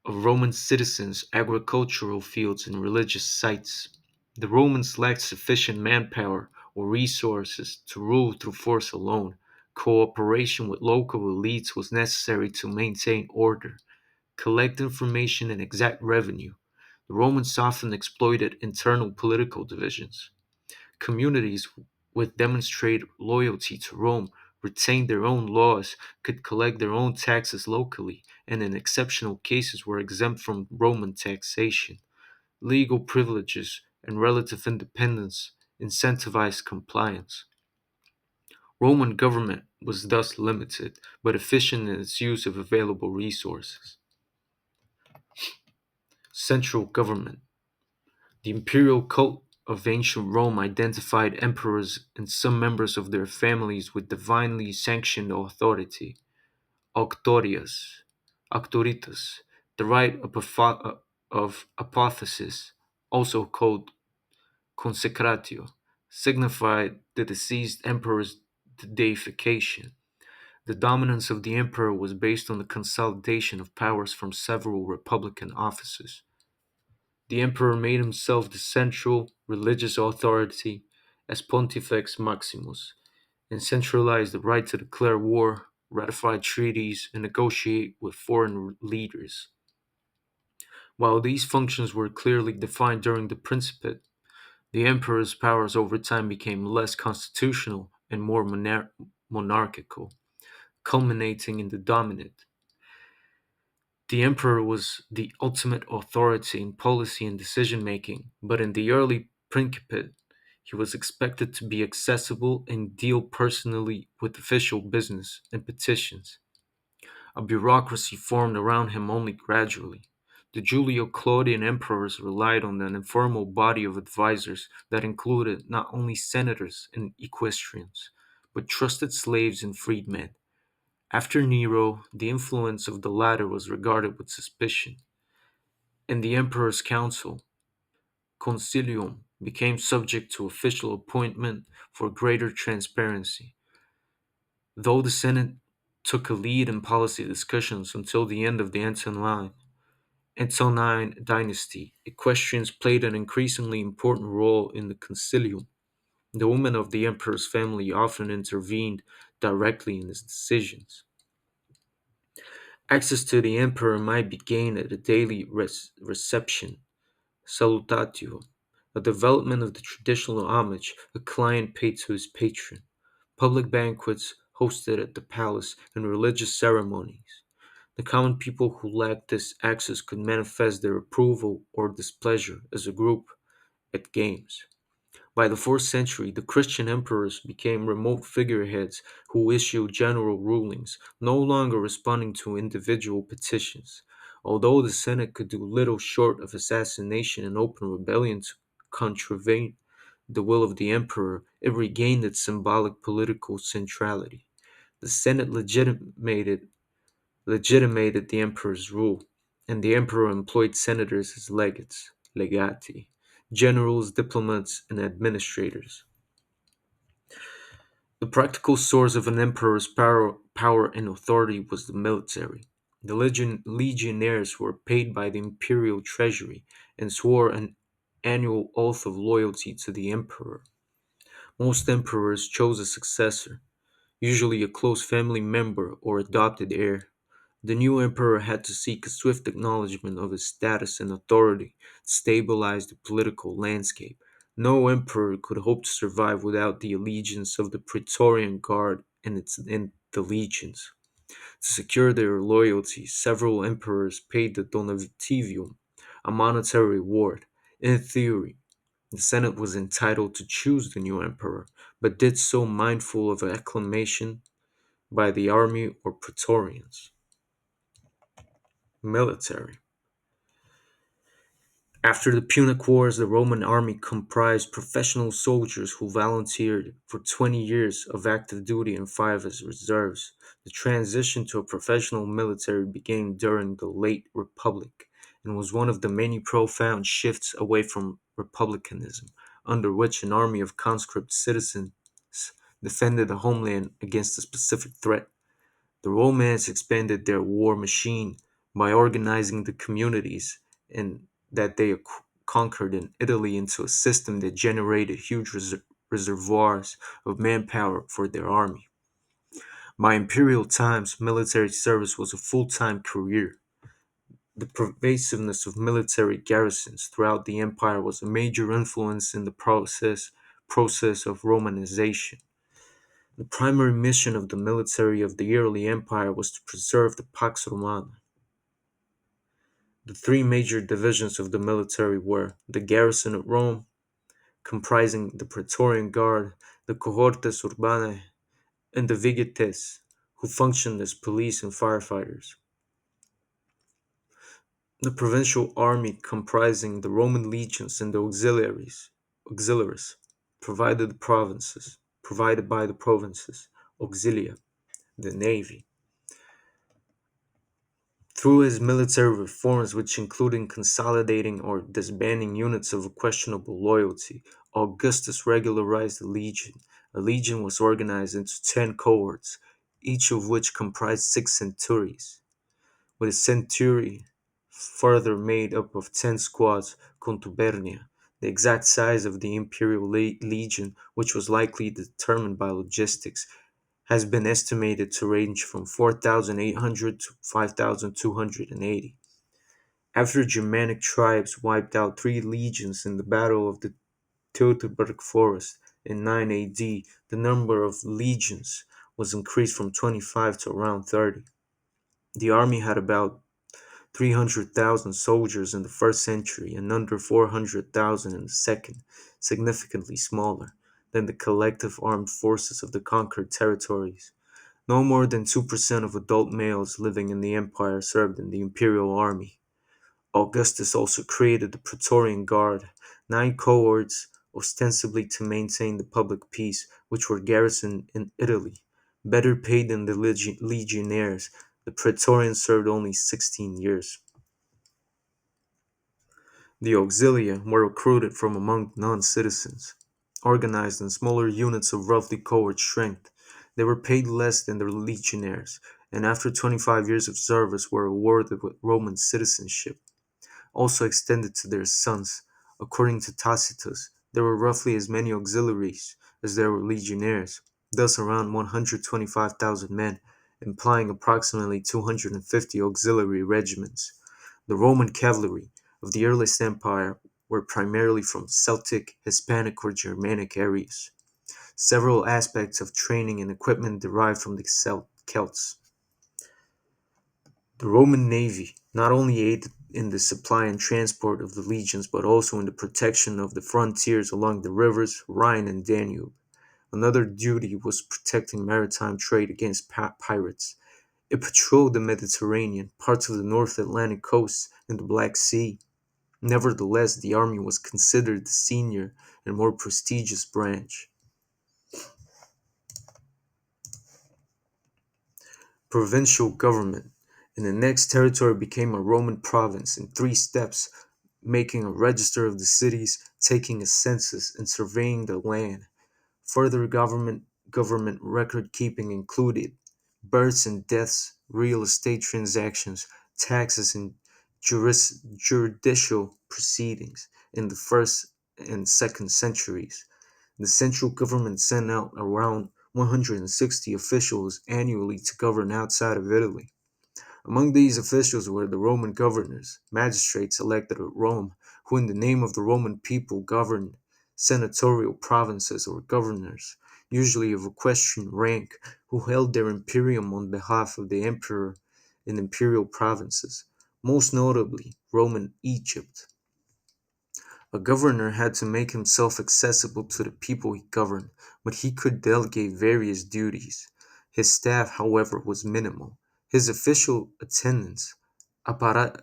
of Roman citizens, agricultural fields, and religious sites. The Romans lacked sufficient manpower or resources to rule through force alone. Cooperation with local elites was necessary to maintain order, collect information, and exact revenue. The Romans often exploited internal political divisions. Communities with demonstrated loyalty to Rome retained their own laws, could collect their own taxes locally, and in exceptional cases were exempt from Roman taxation. Legal privileges and relative independence incentivized compliance. Roman government was thus limited, but efficient in its use of available resources. Central government. The imperial cult of ancient Rome identified emperors and some members of their families with divinely sanctioned authority, auctoritas, auctoritas, the right of apotheosis, also called consecratio, signified the deceased emperor's deification. The dominance of the emperor was based on the consolidation of powers from several republican offices. The emperor made himself the central religious authority as Pontifex Maximus, and centralized the right to declare war, ratify treaties, and negotiate with foreign leaders. While these functions were clearly defined during the Principate, the emperor's powers over time became less constitutional and more monarchical, culminating in the dominate. The emperor was the ultimate authority in policy and decision making, but in the early Principate, he was expected to be accessible and deal personally with official business and petitions. A bureaucracy formed around him only gradually. The Julio Claudian emperors relied on an informal body of advisors that included not only senators and equestrians, but trusted slaves and freedmen. After Nero, the influence of the latter was regarded with suspicion, and the emperor's council, concilium, became subject to official appointment for greater transparency. Though the Senate took a lead in policy discussions until the end of the Antonine dynasty, equestrians played an increasingly important role in the concilium. The women of the emperor's family often intervened directly in his decisions. Access to the emperor might be gained at a daily reception, salutatio, a development of the traditional homage a client paid to his patron, public banquets hosted at the palace, and religious ceremonies. The common people who lacked this access could manifest their approval or displeasure as a group at games. By the 4th century, the Christian emperors became remote figureheads who issued general rulings, no longer responding to individual petitions. Although the Senate could do little short of assassination and open rebellion to contravene the will of the emperor, it regained its symbolic political centrality. The Senate legitimated the emperor's rule, and the emperor employed senators as legates, legati, generals, diplomats, and administrators. The practical source of an emperor's power and authority was the military. The legionnaires were paid by the imperial treasury and swore an annual oath of loyalty to the emperor. Most emperors chose a successor, usually a close family member or adopted heir. The new emperor had to seek a swift acknowledgement of his status and authority to stabilize the political landscape. No emperor could hope to survive without the allegiance of the Praetorian Guard and the legions. To secure their loyalty, several emperors paid the donativium, a monetary reward. In theory, the Senate was entitled to choose the new emperor, but did so mindful of acclamation by the army or praetorians. Military. After the Punic Wars, the Roman army comprised professional soldiers who volunteered for 20 years of active duty and 5 as reserves. The transition to a professional military began during the late Republic and was one of the many profound shifts away from republicanism, under which an army of conscript citizens defended the homeland against a specific threat. The Romans expanded their war machine by organizing the communities and that they conquered in Italy into a system that generated huge reservoirs of manpower for their army. By imperial times, military service was a full-time career. The pervasiveness of military garrisons throughout the empire was a major influence in the process of Romanization. The primary mission of the military of the early empire was to preserve the Pax Romana. The three major divisions of the military were the garrison of Rome, comprising the Praetorian Guard, the cohortes urbanae, and the vigites, who functioned as police and firefighters. The provincial army, comprising the Roman legions and the auxiliaries, provided by the provinces, auxilia, the navy. Through his military reforms, which included consolidating or disbanding units of questionable loyalty, Augustus regularized the legion. A legion was organized into 10 cohorts, each of which comprised 6 centuries, with a century further made up of 10 squads, contubernia. The exact size of the imperial legion, which was likely determined by logistics, has been estimated to range from 4,800 to 5,280. After Germanic tribes wiped out 3 legions in the Battle of the Teutoburg Forest in 9 AD, the number of legions was increased from 25 to around 30. The army had about 300,000 soldiers in the first century and under 400,000 in the second, significantly smaller than the collective armed forces of the conquered territories. No more than 2% of adult males living in the empire served in the imperial army. Augustus also created the Praetorian Guard, 9 cohorts ostensibly to maintain the public peace, which were garrisoned in Italy. Better paid than the legionnaires, the Praetorians served only 16 years. The auxilia were recruited from among non-citizens, organized in smaller units of roughly cohort strength. They were paid less than the legionnaires, and after 25 years of service were awarded with Roman citizenship, also extended to their sons. According to Tacitus, there were roughly as many auxiliaries as there were legionnaires, thus around 125,000 men, implying approximately 250 auxiliary regiments. The Roman cavalry of the earliest empire were primarily from Celtic, Hispanic, or Germanic areas. Several aspects of training and equipment derived from the Celts. The Roman navy not only aided in the supply and transport of the legions but also in the protection of the frontiers along the rivers Rhine and Danube. Another duty was protecting maritime trade against pirates. It patrolled the Mediterranean, parts of the North Atlantic coast, and the Black Sea. Nevertheless, the army was considered the senior and more prestigious branch. Provincial government. And the next territory became a Roman province in 3 steps, making a register of the cities, taking a census, and surveying the land. Further government record keeping included births and deaths, real estate transactions, taxes, and judicial proceedings in the first and second centuries. The central government sent out around 160 officials annually to govern outside of Italy. Among these officials were the Roman governors, magistrates elected at Rome, who in the name of the Roman people governed senatorial provinces or governors, usually of equestrian rank, who held their imperium on behalf of the emperor in imperial provinces, most notably Roman Egypt. A governor had to make himself accessible to the people he governed, but he could delegate various duties. His staff, however, was minimal. His official attendants, appara-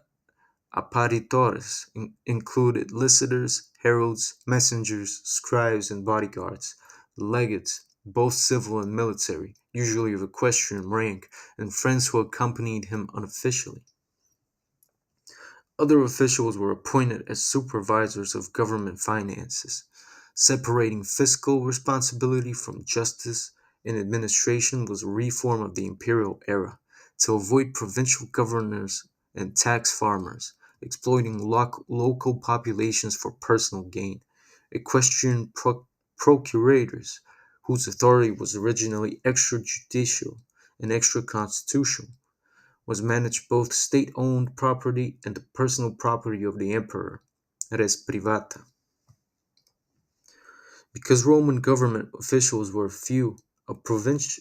apparitores, included licitors, heralds, messengers, scribes, and bodyguards. The legates, both civil and military, usually of equestrian rank, and friends who accompanied him unofficially. Other officials were appointed as supervisors of government finances. Separating fiscal responsibility from justice and administration was a reform of the imperial era to avoid provincial governors and tax farmers exploiting local populations for personal gain. Equestrian procurators, whose authority was originally extrajudicial and extra-constitutional, was managed both state-owned property and the personal property of the emperor, res privata. Because Roman government officials were few, a, provinci-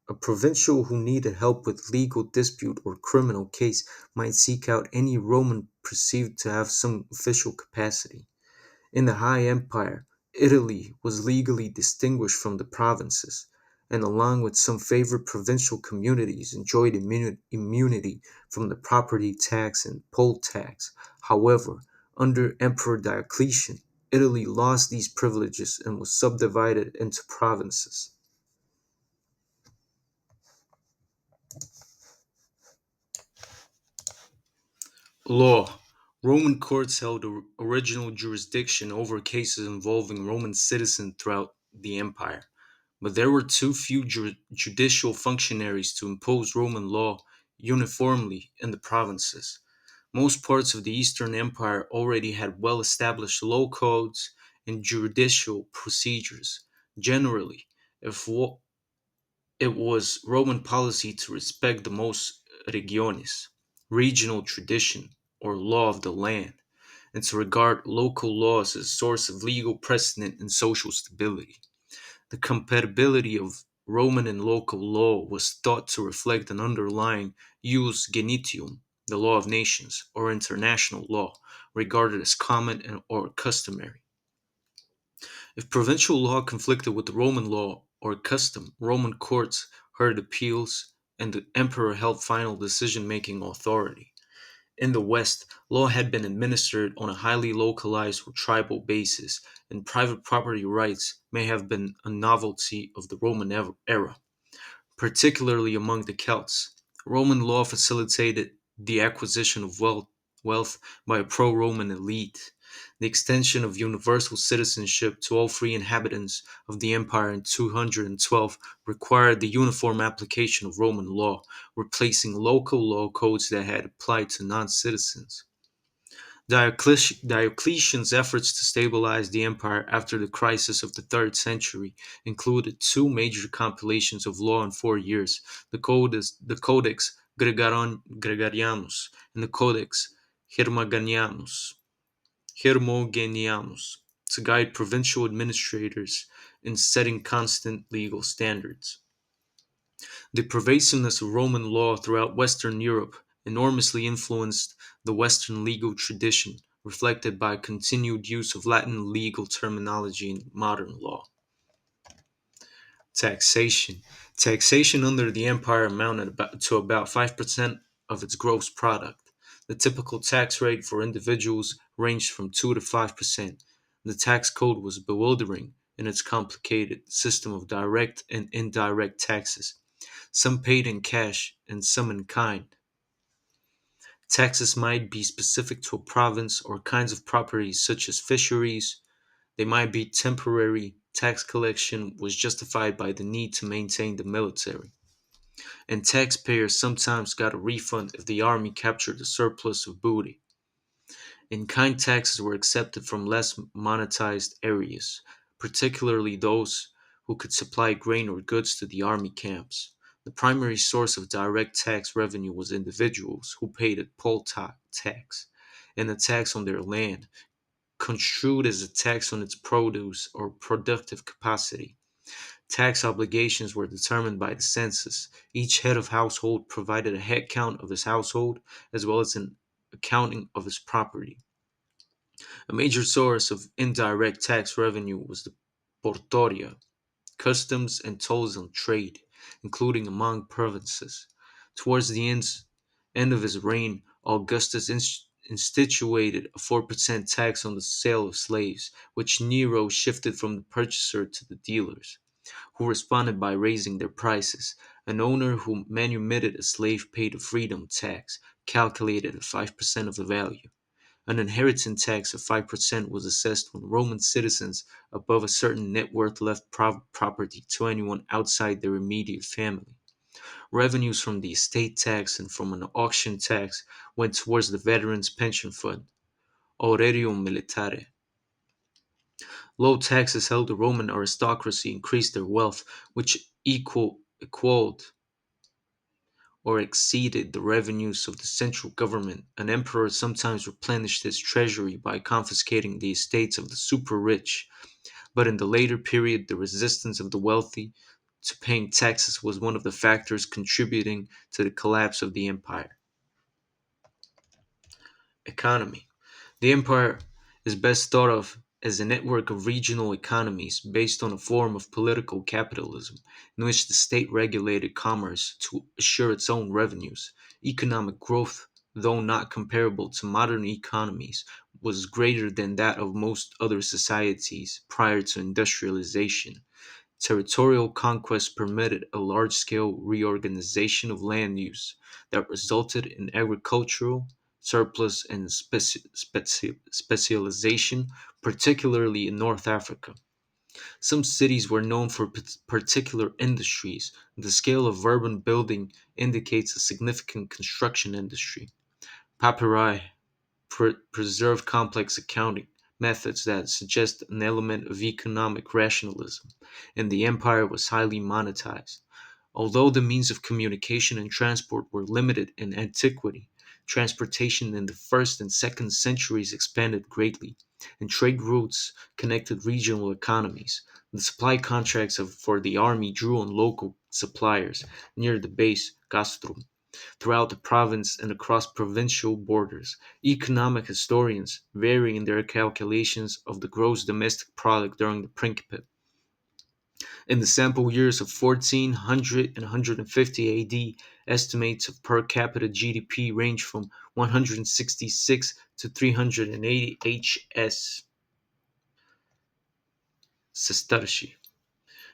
a provincial who needed help with legal dispute or criminal case might seek out any Roman perceived to have some official capacity. In the High Empire, Italy was legally distinguished from the provinces, and along with some favored provincial communities enjoyed immunity from the property tax and poll tax. However, under Emperor Diocletian, Italy lost these privileges and was subdivided into provinces. Law. Roman courts held original jurisdiction over cases involving Roman citizens throughout the empire, but there were too few judicial functionaries to impose Roman law uniformly in the provinces. Most parts of the Eastern Empire already had well established law codes and judicial procedures. Generally, if it was Roman policy to respect the most regiones, regional tradition, or law of the land, and to regard local laws as a source of legal precedent and social stability. The compatibility of Roman and local law was thought to reflect an underlying jus gentium, the law of nations, or international law, regarded as common or customary. If provincial law conflicted with the Roman law or custom, Roman courts heard appeals and the emperor held final decision making authority. In the West, law had been administered on a highly localized or tribal basis, and private property rights may have been a novelty of the Roman era, particularly among the Celts. Roman law facilitated the acquisition of wealth by a pro Roman elite. The extension of universal citizenship to all free inhabitants of the empire in 212 required the uniform application of Roman law, replacing local law codes that had applied to non citizens. Diocletian's efforts to stabilize the empire after the crisis of the 3rd century included two major compilations of law in 4 years, the Codex Gregarianus and the Codex Hermogenianus, to guide provincial administrators in setting constant legal standards. The pervasiveness of Roman law throughout Western Europe enormously influenced the Western legal tradition, reflected by continued use of Latin legal terminology in modern law. Taxation. Taxation under the empire amounted to about 5% of its gross product. The typical tax rate for individuals ranged from 2 to 5%. The tax code was bewildering in its complicated system of direct and indirect taxes, some paid in cash and some in kind. Taxes might be specific to a province or kinds of properties such as fisheries. They might be temporary. Tax collection was justified by the need to maintain the military. And taxpayers sometimes got a refund if the army captured a surplus of booty. In kind taxes were accepted from less monetized areas, particularly those who could supply grain or goods to the army camps. The primary source of direct tax revenue was individuals who paid a poll tax, and a tax on their land, construed as a tax on its produce or productive capacity. Tax obligations were determined by the census. Each head of household provided a head count of his household as well as an accounting of his property. A major source of indirect tax revenue was the portoria, customs and tolls on trade, including among provinces. Towards the end of his reign, Augustus instituted a 4% tax on the sale of slaves, which Nero shifted from the purchaser to the dealers, who responded by raising their prices. An owner who manumitted a slave paid a freedom tax, calculated at 5% of the value. An inheritance tax of 5% was assessed when Roman citizens above a certain net worth left property to anyone outside their immediate family. Revenues from the estate tax and from an auction tax went towards the Veterans Pension Fund, Aurelium Militare. Low taxes held the Roman aristocracy increased their wealth, which equaled or exceeded the revenues of the central government. An emperor sometimes replenished his treasury by confiscating the estates of the super rich, but in the later period, the resistance of the wealthy to paying taxes was one of the factors contributing to the collapse of the empire. Economy. The empire is best thought of as a network of regional economies based on a form of political capitalism in which the state regulated commerce to assure its own revenues. Economic growth, though not comparable to modern economies, was greater than that of most other societies prior to industrialization. Territorial conquest permitted a large-scale reorganization of land use that resulted in agricultural surplus and specialization, particularly in North Africa. Some cities were known for particular industries. The scale of urban building indicates a significant construction industry. Papyri preserve complex accounting methods that suggest an element of economic rationalism, and the empire was highly monetized. Although the means of communication and transport were limited in antiquity, transportation in the first and second centuries expanded greatly, and trade routes connected regional economies. The supply contracts for the army drew on local suppliers near the base, castrum, throughout the province and across provincial borders. Economic historians vary in their calculations of the gross domestic product during the Principate. In the sample years of 1400 and 150 AD, estimates of per capita GDP range from 166 to 380 HS sesterci.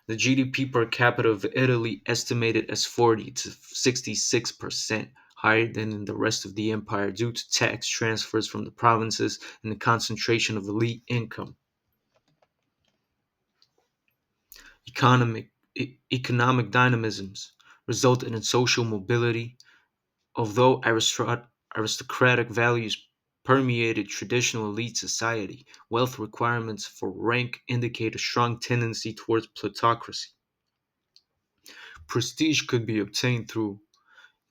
The GDP per capita of Italy estimated as 40 to 66% higher than in the rest of the empire due to tax transfers from the provinces and the concentration of elite income. Economic dynamisms resulted in social mobility, although aristocratic values permeated traditional elite society. Wealth requirements for rank indicate a strong tendency towards plutocracy. Prestige could be obtained through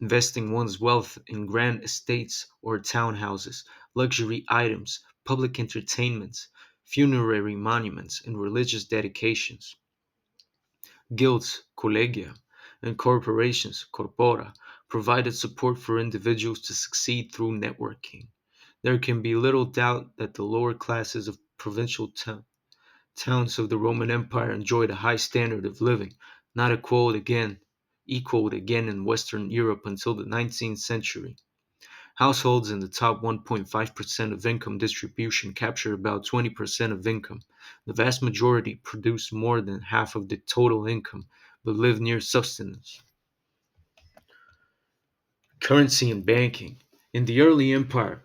investing one's wealth in grand estates or townhouses, luxury items, public entertainments, funerary monuments, and religious dedications. Guilds, collegia, and corporations, corpora, provided support for individuals to succeed through networking. There can be little doubt that the lower classes of provincial towns of the Roman Empire enjoyed a high standard of living, not equaled again in Western Europe until the 19th century. Households in the top 1.5% of income distribution captured about 20% of income. The vast majority produced more than half of the total income, but lived near subsistence. Currency and banking. In the early empire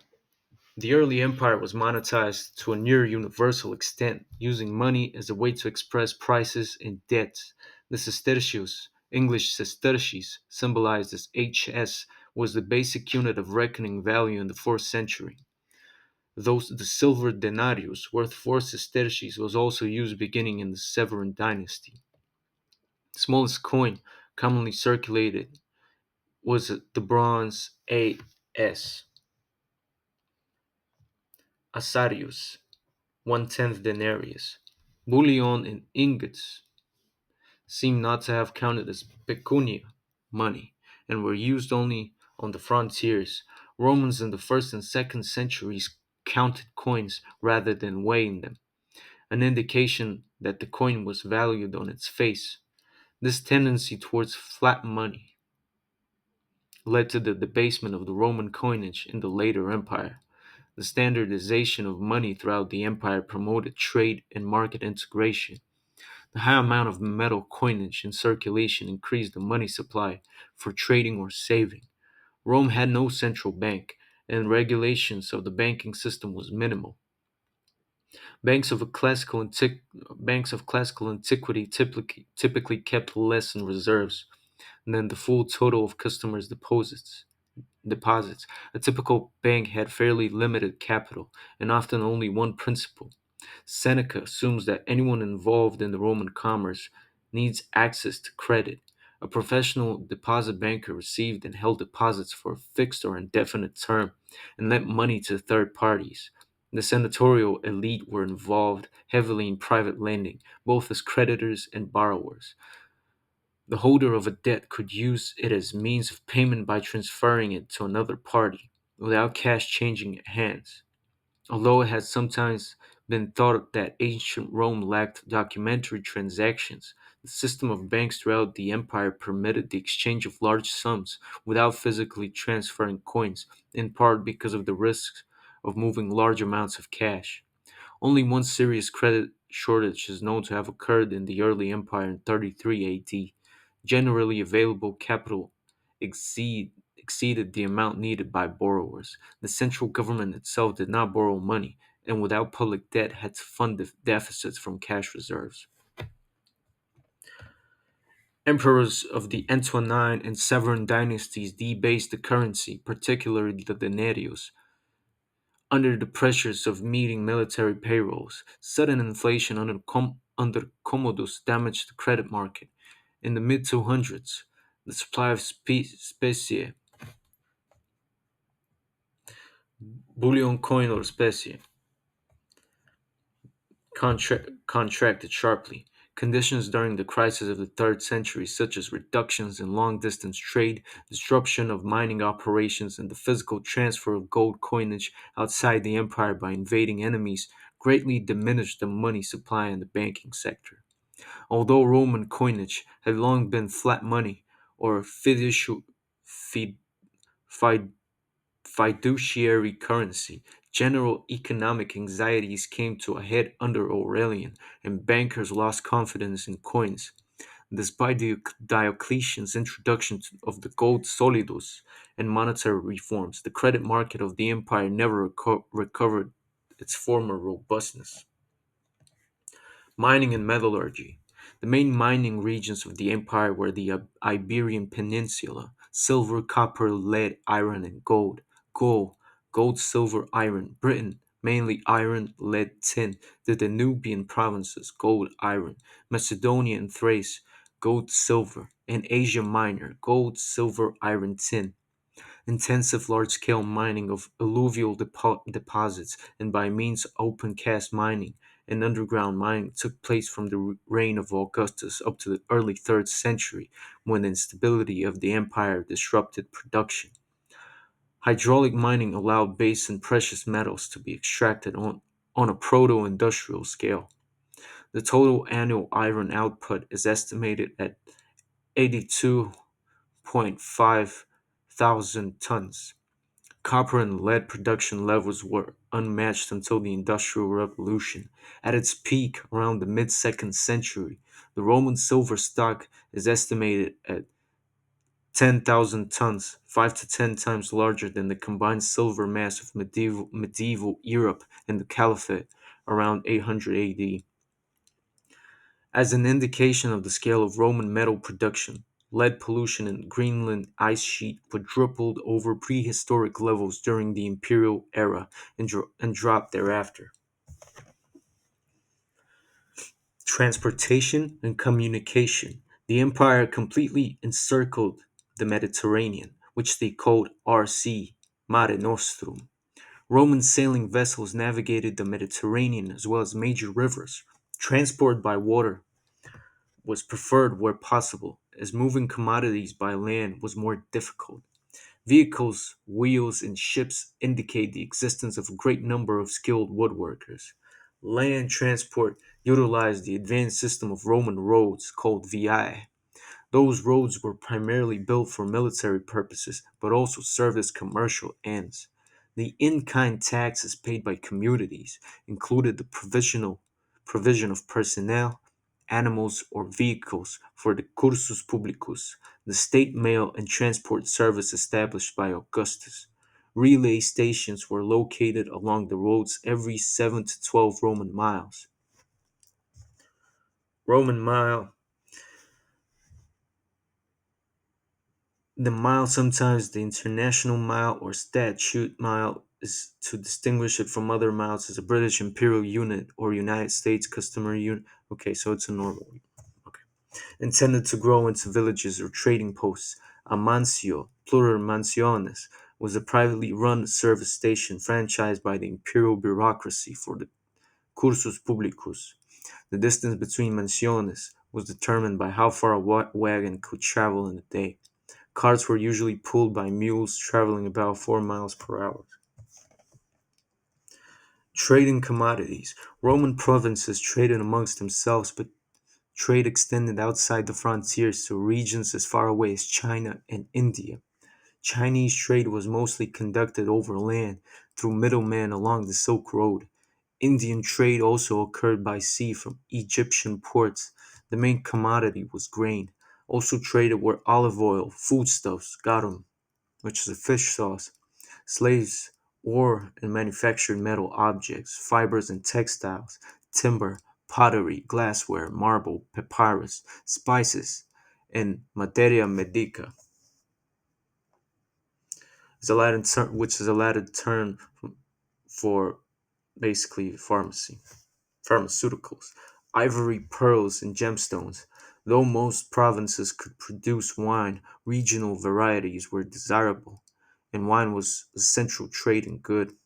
was monetized to a near universal extent, using money as a way to express prices and debts. The sestertius, English sesterces, symbolized as HS, was the basic unit of reckoning value in the 4th century. Those the silver denarius, worth 4 sesterces, was also used beginning in the Severan dynasty. The smallest coin commonly circulated was the bronze AS, Asarius, 1/10 denarius. Bullion and ingots seem not to have counted as pecunia, money, and were used only on the frontiers. Romans in the first and second centuries counted coins rather than weighing them, an indication that the coin was valued on its face. This tendency towards flat money led to the debasement of the Roman coinage in the later empire. The standardization of money throughout the empire promoted trade and market integration. The high amount of metal coinage in circulation increased the money supply for trading or saving. Rome had no central bank, and regulations of the banking system was minimal. Banks of, a classical antiq- Banks of classical antiquity typically kept less in reserves than the full total of customers' deposits. A typical bank had fairly limited capital and often only one principal. Seneca assumes that anyone involved in the Roman commerce needs access to credit. A professional deposit banker received and held deposits for a fixed or indefinite term and lent money to third parties. The senatorial elite were involved heavily in private lending, both as creditors and borrowers. The holder of a debt could use it as means of payment by transferring it to another party without cash changing hands. Although it has sometimes been thought that ancient Rome lacked documentary transactions, the system of banks throughout the empire permitted the exchange of large sums without physically transferring coins, in part because of the risks of moving large amounts of cash. Only one serious credit shortage is known to have occurred in the early empire in 33 AD. Generally available capital exceeded the amount needed by borrowers. The central government itself did not borrow money, and without public debt had to fund deficits from cash reserves. Emperors of the Antonine and Severan dynasties debased the currency, particularly the denarius, under the pressures of meeting military payrolls. Sudden inflation under Commodus damaged the credit market. In the mid 200s, the supply of specie, bullion coin or specie, contracted sharply. Conditions during the crisis of the 3rd century, such as reductions in long distance trade, disruption of mining operations, and the physical transfer of gold coinage outside the empire by invading enemies, greatly diminished the money supply in the banking sector. Although Roman coinage had long been flat money or fid- fiduciary currency, general economic anxieties came to a head under Aurelian, and bankers lost confidence in coins. Despite Diocletian's introduction of the gold solidus and monetary reforms, the credit market of the empire never recovered its former robustness. Mining and metallurgy. The main mining regions of the empire were the Iberian Peninsula, silver, copper, lead, iron, and gold. Gaul, gold, silver, iron. Britain, mainly iron, lead, tin. The Danubian provinces, gold, iron. Macedonia and Thrace, gold, silver. And Asia Minor, gold, silver, iron, tin. Intensive large-scale mining of alluvial deposits and by means of open cast mining and underground mining took place from the reign of Augustus up to the early 3rd century, when the instability of the empire disrupted production. Hydraulic mining allowed base and precious metals to be extracted on a proto-industrial scale. The total annual iron output is estimated at 82.5 thousand tons. Copper and lead production levels were unmatched until the Industrial Revolution. At its peak, around the mid 2nd century, the Roman silver stock is estimated at 10,000 tons, 5 to 10 times larger than the combined silver mass of medieval Europe and the Caliphate around 800 AD. As an indication of the scale of Roman metal production, lead pollution in Greenland ice sheet quadrupled over prehistoric levels during the imperial era and dropped thereafter. Transportation and communication. The empire completely encircled the Mediterranean, which they called RC, Mare Nostrum. Roman sailing vessels navigated the Mediterranean as well as major rivers. Transport by water was preferred where possible, as moving commodities by land was more difficult. Vehicles, wheels, and ships indicate the existence of a great number of skilled woodworkers. Land transport utilized the advanced system of Roman roads called viae. Those roads were primarily built for military purposes, but also served as commercial ends. The in-kind taxes paid by communities included the provision of personnel, animals, or vehicles for the cursus publicus, the state mail and transport service established by Augustus. Relay stations were located along the roads every 7 to 12 Roman miles. Roman mile The mile, sometimes the international mile or statute mile, is to distinguish it from other miles, is a British imperial unit or United States customary unit. Okay, so it's a normal. Okay. Intended to grow into villages or trading posts. A mansio, plural mansiones, was a privately run service station franchised by the imperial bureaucracy for the cursus publicus. The distance between mansiones was determined by how far a wagon could travel in a day. Carts were usually pulled by mules traveling about 4 miles per hour. Trading commodities. Roman provinces traded amongst themselves, but trade extended outside the frontiers to regions as far away as China and India. Chinese trade was mostly conducted over land through middlemen along the Silk Road. Indian trade also occurred by sea from Egyptian ports. The main commodity was grain. Also traded were olive oil, foodstuffs, garum, which is a fish sauce, slaves, ore and manufactured metal objects, fibers and textiles, timber, pottery, glassware, marble, papyrus, spices, and materia medica, which is a Latin term for basically pharmaceuticals, ivory, pearls, and gemstones. Though most provinces could produce wine, regional varieties were desirable, and wine was a central trading good.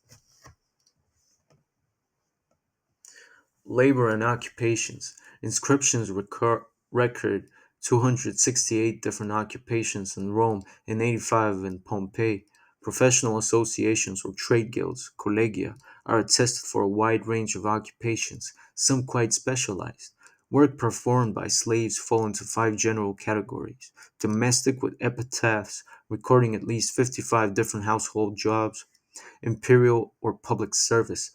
Labor and occupations. Inscriptions record 268 different occupations in Rome and 85 in Pompeii. Professional associations or trade guilds, collegia, are attested for a wide range of occupations, some quite specialized. Work performed by slaves fall into five general categories: domestic, with epitaphs recording at least 55 different household jobs; imperial or public service;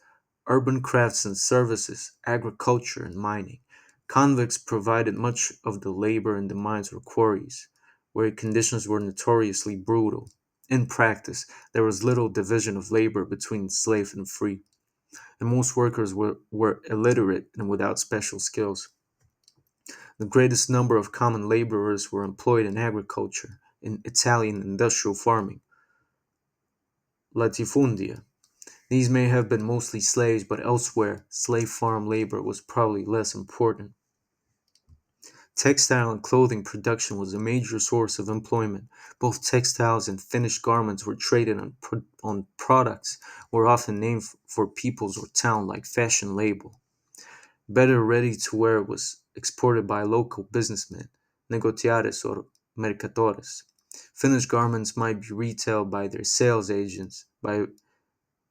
urban crafts and services; agriculture and mining. Convicts provided much of the labor in the mines or quarries, where conditions were notoriously brutal. In practice, there was little division of labor between slave and free, and most workers were illiterate and without special skills. The greatest number of common laborers were employed in agriculture, in Italian industrial farming, latifundia. These may have been mostly slaves, but elsewhere, slave farm labor was probably less important. Textile and clothing production was a major source of employment. Both textiles and finished garments were traded on products were often named for peoples or town, like fashion label. Better ready to wear was exported by local businessmen, negociares or mercadores. Finished garments might be retailed by their sales agents, by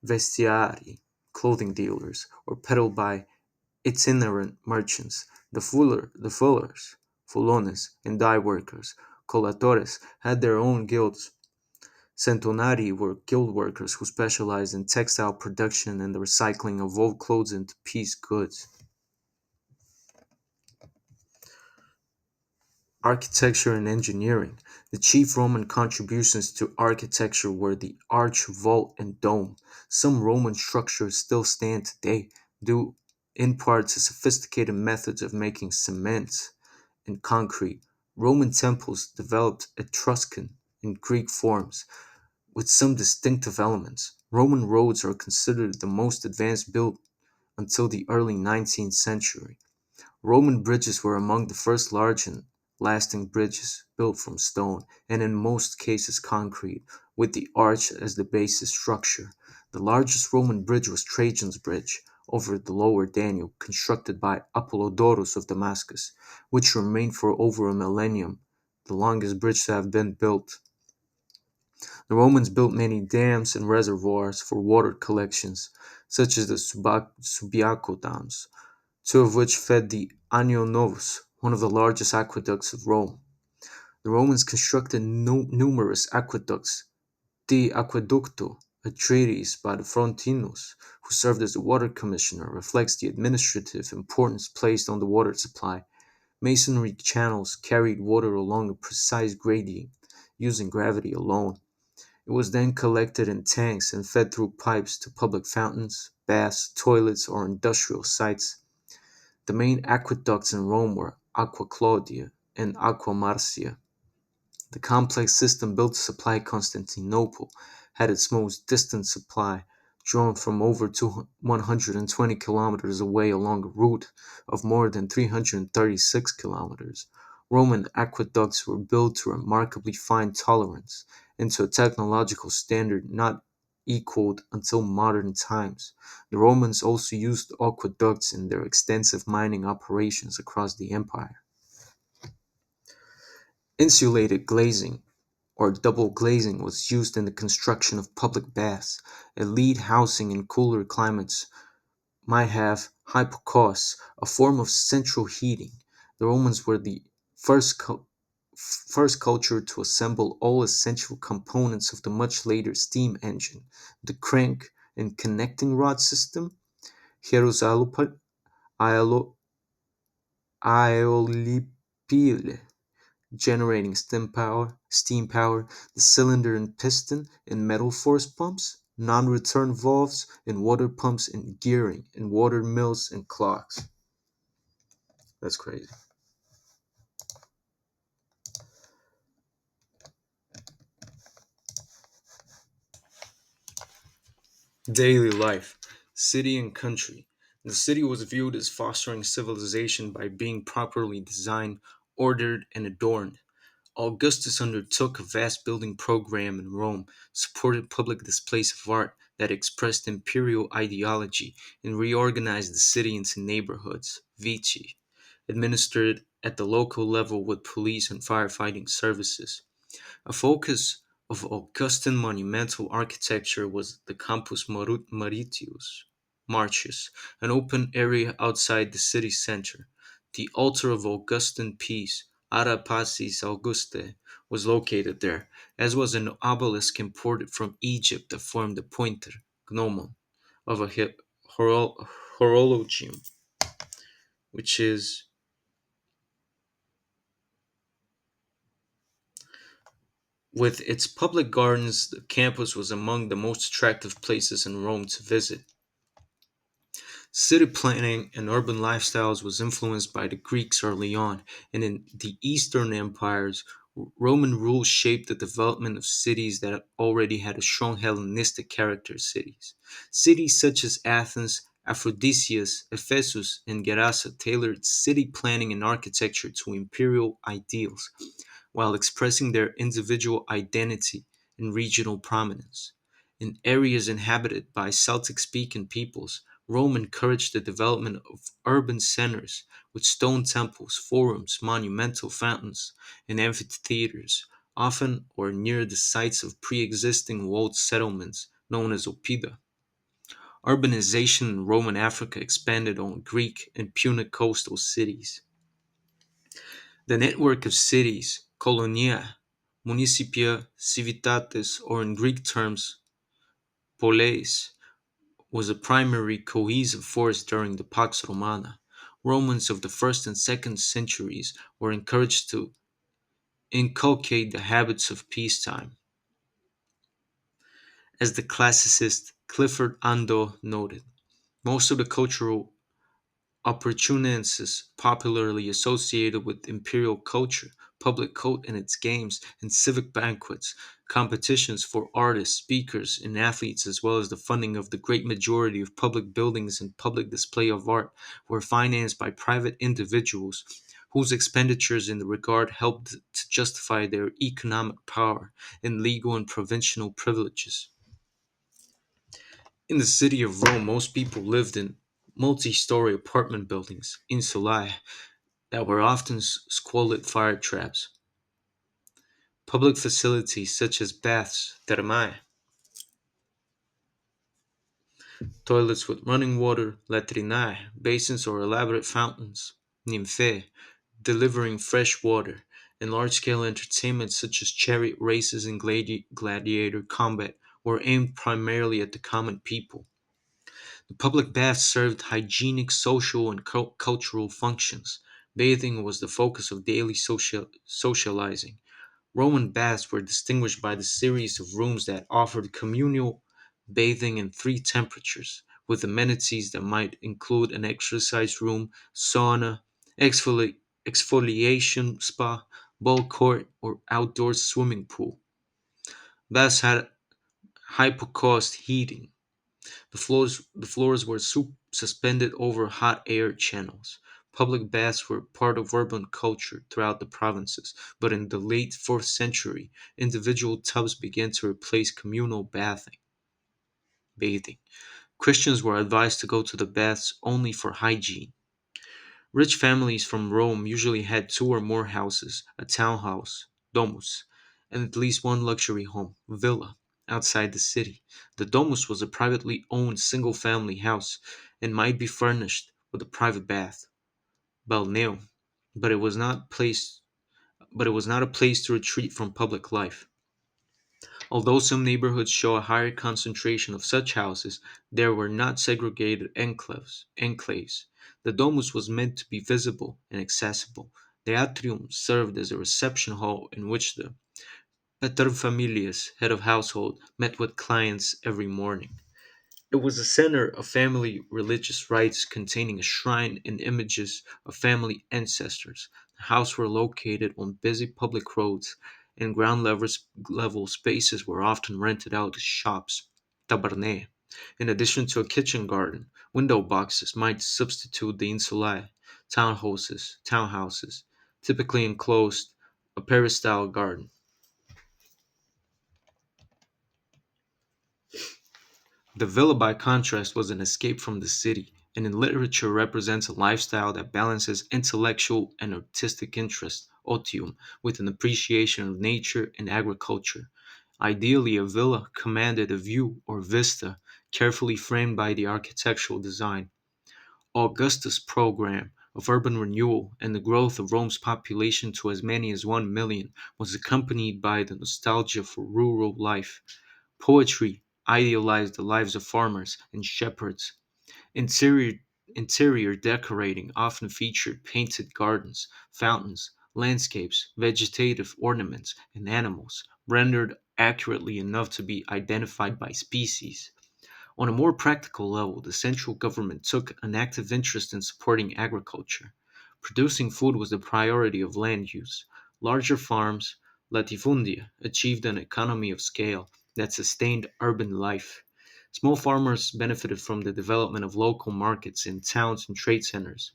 vestiari, clothing dealers, or peddled by itinerant merchants. The fullers, fulones, and dye workers, colatores, had their own guilds. Centonari were guild workers who specialized in textile production and the recycling of old clothes into piece goods. Architecture and engineering. The chief Roman contributions to architecture were the arch, vault, and dome. Some Roman structures still stand today, due in part to sophisticated methods of making cement and concrete. Roman temples developed Etruscan and Greek forms with some distinctive elements. Roman roads are considered the most advanced built until the early 19th century. Roman bridges were among the first large and lasting bridges built from stone and in most cases concrete, with the arch as the basis structure. The largest Roman bridge was Trajan's Bridge over the lower Danube, constructed by Apollodorus of Damascus, which remained for over a millennium, the longest bridge to have been built. The Romans built many dams and reservoirs for water collections, such as the Subiaco dams, two of which fed the Anio Novus, one of the largest aqueducts of Rome. The Romans constructed numerous aqueducts. De Aqueducto, a treatise by the Frontinus, who served as the water commissioner, reflects the administrative importance placed on the water supply. Masonry channels carried water along a precise gradient, using gravity alone. It was then collected in tanks and fed through pipes to public fountains, baths, toilets, or industrial sites. The main aqueducts in Rome were Aqua Claudia and Aqua Marcia. The complex system built to supply Constantinople had its most distant supply drawn from over 120 kilometers away along a route of more than 336 kilometers. Roman aqueducts were built to remarkably fine tolerance and to a technological standard not equaled until modern times. The Romans also used aqueducts in their extensive mining operations across the empire. Insulated glazing or double glazing was used in the construction of public baths. Elite housing in cooler climates might have hypocausts, a form of central heating. The Romans were the first, first culture to assemble all essential components of the much later steam engine, the crank and connecting rod system, hierosalupal, aeolipile, generating steam power, the cylinder and piston in metal force pumps, non-return valves in water pumps and gearing in water mills and clocks. That's crazy. Daily life, city and country. The city was viewed as fostering civilization by being properly designed, ordered, and adorned. Augustus undertook a vast building program in Rome, supported public displays of art that expressed imperial ideology, and reorganized the city into neighborhoods, vici, administered at the local level with police and firefighting services. A focus of Augustan monumental architecture was the Campus Martius, an open area outside the city center. The altar of Augustan peace, Ara Pacis Auguste, was located there, as was an obelisk imported from Egypt that formed the pointer, gnomon, of a horologium, which is with its public gardens, the campus was among the most attractive places in Rome to visit. City planning and urban lifestyles was influenced by the Greeks early on, and in the Eastern empires, Roman rule shaped the development of cities that already had a strong Hellenistic character. Cities such as Athens, Aphrodisias, Ephesus, and Gerasa tailored city planning and architecture to imperial ideals, while expressing their individual identity and regional prominence. In areas inhabited by Celtic speaking peoples, Rome encouraged the development of urban centers with stone temples, forums, monumental fountains, and amphitheaters, often or near the sites of pre existing walled settlements known as oppida. Urbanization in Roman Africa expanded on Greek and Punic coastal cities. The network of cities, colonia, municipia, civitates, or in Greek terms, poleis, was a primary cohesive force during the Pax Romana. Romans of the 1st and 2nd centuries were encouraged to inculcate the habits of peacetime. As the classicist Clifford Ando noted, most of the cultural opportunences popularly associated with imperial culture, public cult and its games, and civic banquets, competitions for artists, speakers, and athletes, as well as the funding of the great majority of public buildings and public display of art, were financed by private individuals whose expenditures in the regard helped to justify their economic power and legal and provincial privileges. In the city of Rome, most people lived in multi story apartment buildings, insulae, that were often squalid fire traps. Public facilities such as baths, thermae, toilets with running water, latrinae, basins or elaborate fountains, nymphae, delivering fresh water, and large scale entertainments such as chariot races and gladiator combat were aimed primarily at the common people. The public baths served hygienic, social, and cultural functions. Bathing was the focus of daily socializing. Roman baths were distinguished by the series of rooms that offered communal bathing in three temperatures, with amenities that might include an exercise room, sauna, exfoliation spa, ball court, or outdoor swimming pool. Baths had hypocaust heating. The floors were suspended over hot air channels. Public baths were part of urban culture throughout the provinces, but in the late 4th century, individual tubs began to replace communal bathing. Christians were advised to go to the baths only for hygiene. Rich families from Rome usually had two or more houses, a townhouse, domus, and at least one luxury home, villa, outside the city. The domus was a privately owned single family house and might be furnished with a private bath, balneum, but it was not place but it was not a place to retreat from public life. Although some neighborhoods show a higher concentration of such houses, there were not segregated enclaves. The domus was meant to be visible and accessible. The atrium served as a reception hall in which the paterfamilias, head of household, met with clients every morning. It was a center of family religious rites containing a shrine and images of family ancestors. The houses were located on busy public roads, and ground level spaces were often rented out as shops, tabernae. In addition to a kitchen garden, window boxes might substitute the insulae, townhouses, typically enclosed a peristyle garden. The villa, by contrast, was an escape from the city, and in literature represents a lifestyle that balances intellectual and artistic interest, otium, with an appreciation of nature and agriculture. Ideally, a villa commanded a view or vista carefully framed by the architectural design. Augustus' program of urban renewal and the growth of Rome's population to as many as 1 million was accompanied by the nostalgia for rural life. Poetry idealized the lives of farmers and shepherds. Interior, interior decorating often featured painted gardens, fountains, landscapes, vegetative ornaments, and animals, rendered accurately enough to be identified by species. On a more practical level, the central government took an active interest in supporting agriculture. Producing food was the priority of land use. Larger farms, latifundia, achieved an economy of scale that sustained urban life. Small farmers benefited from the development of local markets in towns and trade centers.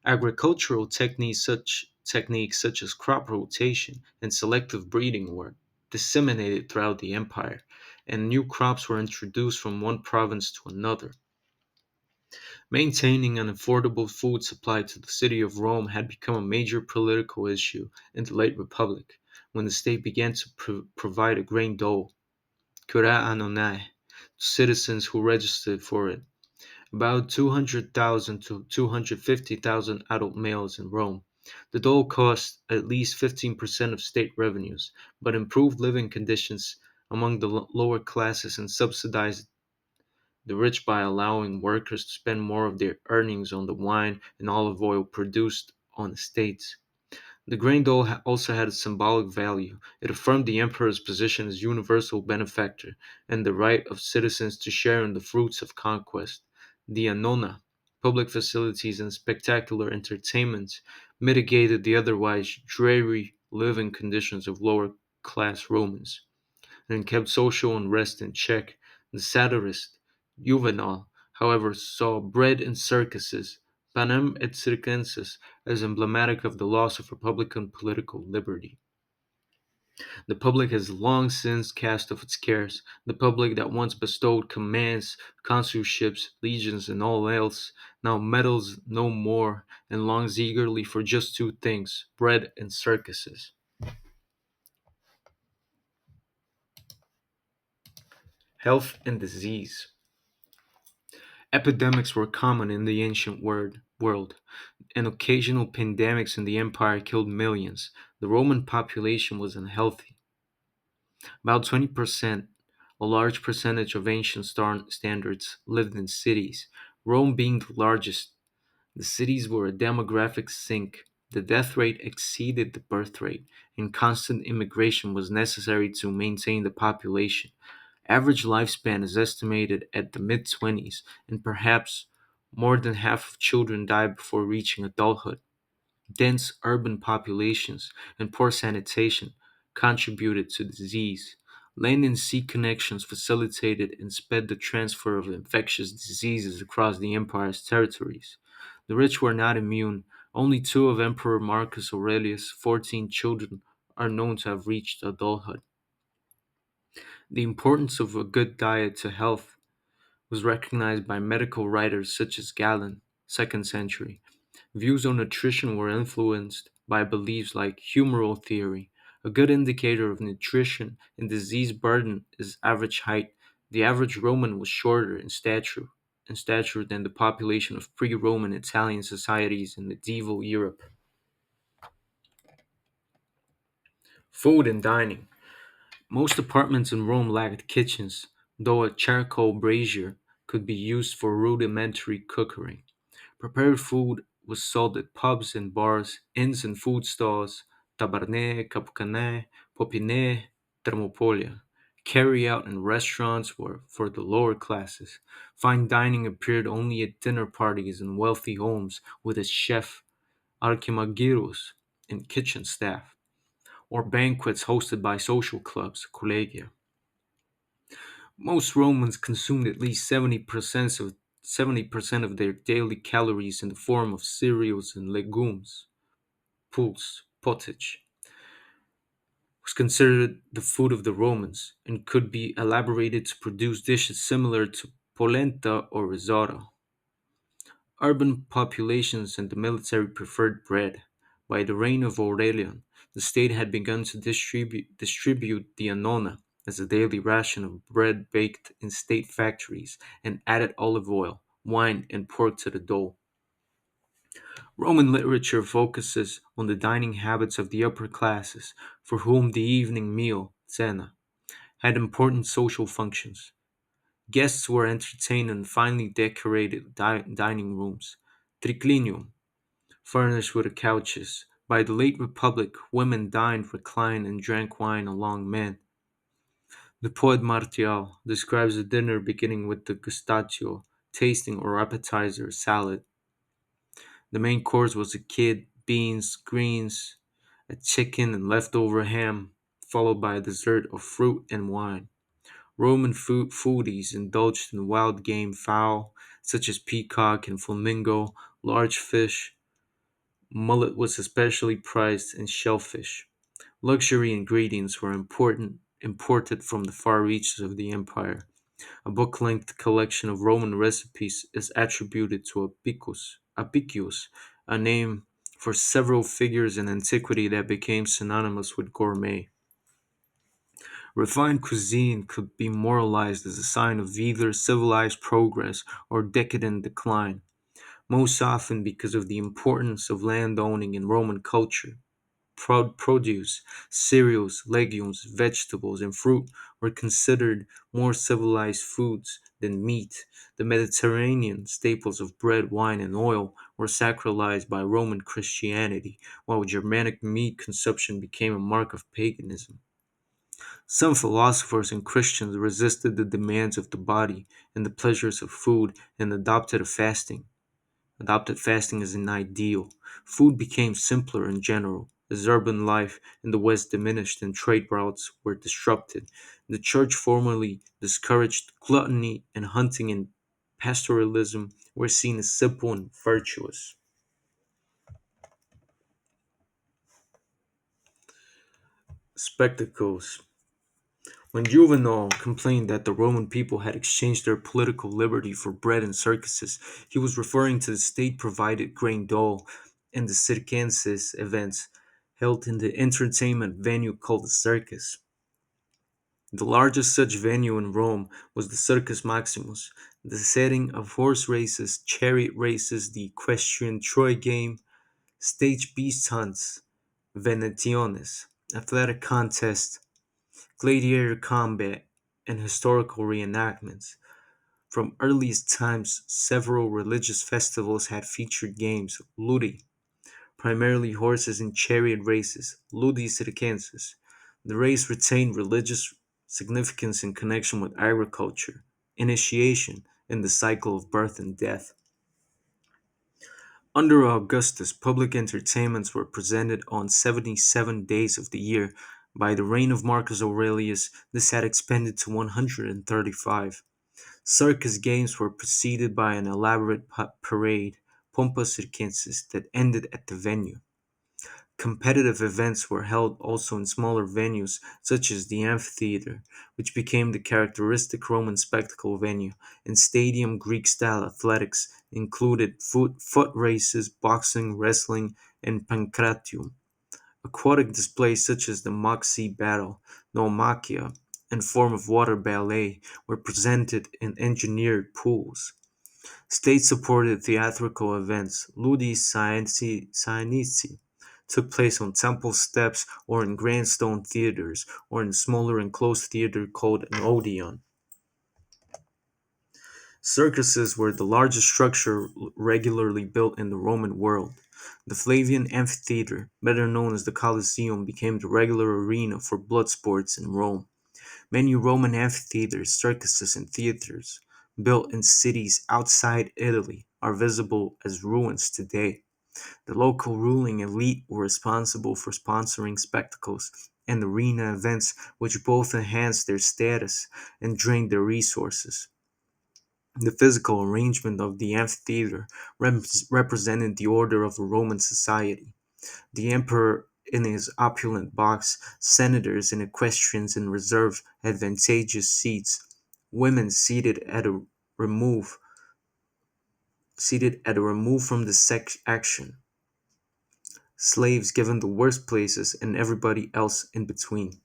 Agricultural techniques such as crop rotation and selective breeding were disseminated throughout the empire, and new crops were introduced from one province to another. Maintaining an affordable food supply to the city of Rome had become a major political issue in the late Republic, when the state began to provide a grain dole, cura annonai, to citizens who registered for it. About 200,000 to 250,000 adult males in Rome. The dole cost at least 15% of state revenues, but improved living conditions among the lower classes and subsidized the rich by allowing workers to spend more of their earnings on the wine and olive oil produced on estates. The grain dole also had a symbolic value. It affirmed the emperor's position as universal benefactor and the right of citizens to share in the fruits of conquest. The annona, public facilities, and spectacular entertainments mitigated the otherwise dreary living conditions of lower class Romans and kept social unrest in check. The satirist Juvenal, however, saw bread in circuses, panem et circenses, as emblematic of the loss of republican political liberty. The public has long since cast off its cares. The public that once bestowed commands, consulships, legions, and all else, now meddles no more and longs eagerly for just two things: bread and circuses. Health and disease. Epidemics were common in the ancient world, and occasional pandemics in the empire killed millions. The Roman population was unhealthy. About 20%, a large percentage of ancient standards, lived in cities, Rome being the largest. The cities were a demographic sink. The death rate exceeded the birth rate, and constant immigration was necessary to maintain the population. Average lifespan is estimated at the mid 20s, and perhaps more than half of children die before reaching adulthood. Dense urban populations and poor sanitation contributed to disease. Land and sea connections facilitated and sped the transfer of infectious diseases across the empire's territories. The rich were not immune. Only two of Emperor Marcus Aurelius' 14 children are known to have reached adulthood. The importance of a good diet to health was recognized by medical writers such as Galen, 2nd century. Views on nutrition were influenced by beliefs like humoral theory. A good indicator of nutrition and disease burden is average height. The average Roman was shorter in stature than the population of pre-Roman Italian societies in medieval Europe. Food and dining. Most apartments in Rome lacked kitchens, though a charcoal brazier could be used for rudimentary cookery. Prepared food was sold at pubs and bars, inns and food stalls, tabarne, capcane, popine, thermopolia. Carry out in restaurants were for the lower classes. Fine dining appeared only at dinner parties in wealthy homes with a chef, archimagiros, and kitchen staff, or banquets hosted by social clubs, collegia. Most Romans consumed at least 70% of their daily calories in the form of cereals and legumes. Pulse, pottage, was considered the food of the Romans and could be elaborated to produce dishes similar to polenta or risotto. Urban populations and the military preferred bread. By the reign of Aurelian, the state had begun to distribute the annona as a daily ration of bread baked in state factories and added olive oil, wine, and pork to the dough. Roman literature focuses on the dining habits of the upper classes, for whom the evening meal, cena, had important social functions. Guests were entertained in finely decorated dining rooms, triclinium, furnished with couches. By the late Republic, women dined, reclined, and drank wine along men. The poet Martial describes a dinner beginning with the gustatio, tasting or appetizer salad. The main course was a kid, beans, greens, a chicken, and leftover ham, followed by a dessert of fruit and wine. Roman foodies indulged in wild game fowl, such as peacock and flamingo, large fish. Mullet was especially prized, and shellfish. Luxury ingredients were imported from the far reaches of the empire. A book-length collection of Roman recipes is attributed to Apicius, a name for several figures in antiquity that became synonymous with gourmet. Refined cuisine could be moralized as a sign of either civilized progress or decadent decline, most often because of the importance of land owning in Roman culture. Produce, cereals, legumes, vegetables, and fruit were considered more civilized foods than meat. The Mediterranean staples of bread, wine, and oil were sacralized by Roman Christianity, while Germanic meat consumption became a mark of paganism. Some philosophers and Christians resisted the demands of the body and the pleasures of food and adopted fasting as an ideal. Food became simpler in general, as urban life in the West diminished and trade routes were disrupted. The church formally discouraged gluttony and hunting pastoralism were seen as simple and virtuous. Spectacles. When Juvenal complained that the Roman people had exchanged their political liberty for bread and circuses, he was referring to the state provided grain dole and the circenses events held in the entertainment venue called the circus. The largest such venue in Rome was the Circus Maximus, the setting of horse races, chariot races, the equestrian Troy game, stage beast hunts, venationes, athletic contests, gladiator combat, and historical reenactments. From earliest times, several religious festivals had featured games, ludi, primarily horses and chariot races, ludi circenses. The race retained religious significance in connection with agriculture, initiation, and the cycle of birth and death. Under Augustus, public entertainments were presented on 77 days of the year. By the reign of Marcus Aurelius, this had expanded to 135. Circus games were preceded by an elaborate parade, pompa circenses, that ended at the venue. Competitive events were held also in smaller venues, such as the amphitheater, which became the characteristic Roman spectacle venue, and stadium Greek style athletics included foot races, boxing, wrestling, and pancratium. Aquatic displays such as the Moxie battle, Naumachia, and form of water ballet were presented in engineered pools. State-supported theatrical events, ludi scenici, took place on temple steps or in grandstone theaters or in smaller enclosed theater called an odeon. Circuses were the largest structure regularly built in the Roman world. The Flavian Amphitheater, better known as the Colosseum, became the regular arena for blood sports in Rome. Many Roman amphitheaters, circuses, and theaters built in cities outside Italy are visible as ruins today. The local ruling elite were responsible for sponsoring spectacles and arena events which both enhanced their status and drained their resources. The physical arrangement of the amphitheater represented the order of a Roman society. The emperor in his opulent box, senators and equestrians in reserved advantageous seats, women remove seated at a remove from the action, slaves given the worst places, and everybody else in between.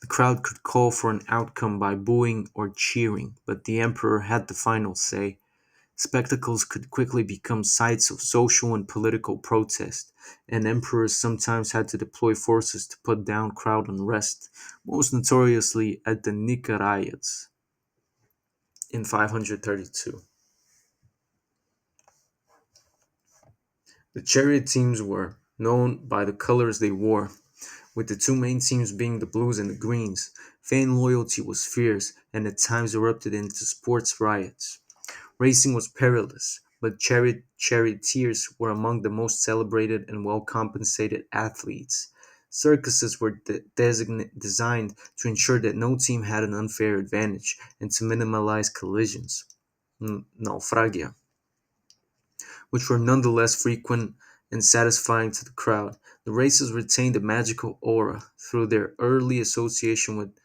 The crowd could call for an outcome by booing or cheering, but the emperor had the final say. Spectacles could quickly become sites of social and political protest, and emperors sometimes had to deploy forces to put down crowd unrest, most notoriously at the Nika riots in 532. The chariot teams were known by the colors they wore, with the two main teams being the blues and the greens. Fan loyalty was fierce and at times erupted into sports riots. Racing was perilous, but charioteers were among the most celebrated and well compensated athletes. Circuses were designed to ensure that no team had an unfair advantage and to minimize collisions, naufragia, which were nonetheless frequent and satisfying to the crowd. The races retained a magical aura through their early association with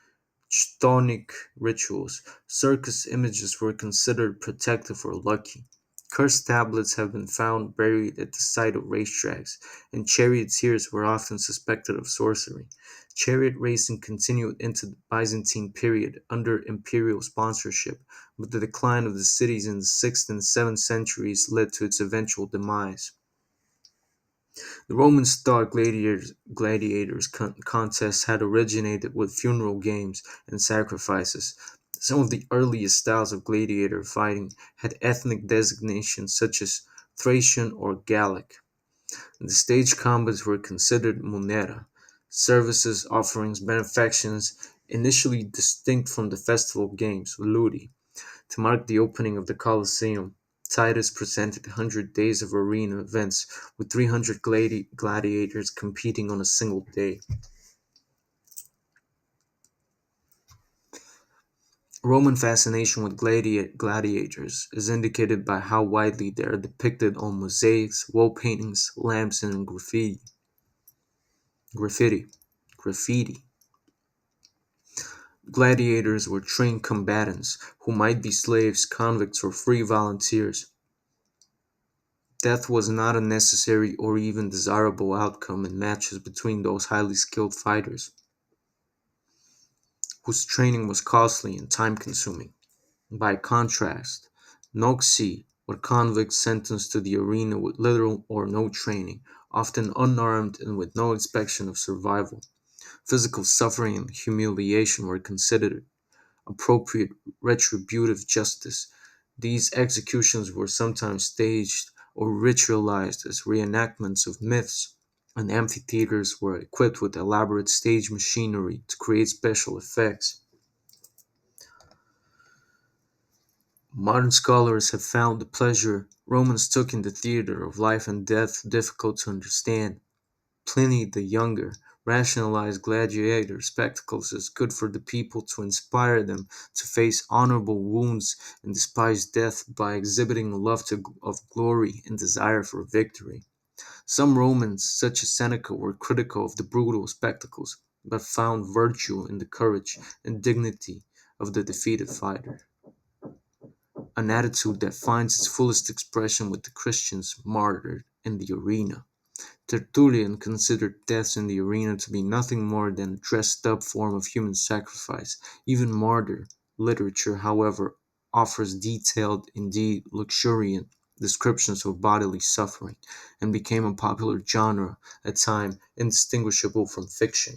Chthonic rituals. Circus images were considered protective or lucky. Cursed tablets have been found buried at the site of racetracks, and charioteers were often suspected of sorcery. Chariot racing continued into the Byzantine period under imperial sponsorship, but the decline of the cities in the 6th and 7th centuries led to its eventual demise. The Roman-style gladiators contests had originated with funeral games and sacrifices. Some of the earliest styles of gladiator fighting had ethnic designations such as Thracian or Gallic. The stage combats were considered munera, services, offerings, benefactions, initially distinct from the festival games, ludi. To mark the opening of the Colosseum, Titus presented 100 days of arena events with 300 gladiators competing on a single day. Roman fascination with gladiators is indicated by how widely they are depicted on mosaics, wall paintings, lamps, and Graffiti. Graffiti. Gladiators were trained combatants who might be slaves, convicts, or free volunteers. Death was not a necessary or even desirable outcome in matches between those highly skilled fighters, whose training was costly and time consuming. By contrast, noxi, or convicts sentenced to the arena with little or no training, often unarmed and with no expectation of survival. Physical suffering and humiliation were considered appropriate retributive justice. These executions were sometimes staged or ritualized as reenactments of myths, and amphitheaters were equipped with elaborate stage machinery to create special effects. Modern scholars have found the pleasure Romans took in the theater of life and death difficult to understand. Pliny the Younger rationalized gladiator spectacles as good for the people to inspire them to face honorable wounds and despise death by exhibiting a of glory and desire for victory. Some Romans, such as Seneca, were critical of the brutal spectacles, but found virtue in the courage and dignity of the defeated fighter, an attitude that finds its fullest expression with the Christians martyred in the arena. Tertullian considered deaths in the arena to be nothing more than a dressed-up form of human sacrifice. Even modern literature, however, offers detailed, indeed luxuriant, descriptions of bodily suffering, and became a popular genre at time indistinguishable from fiction.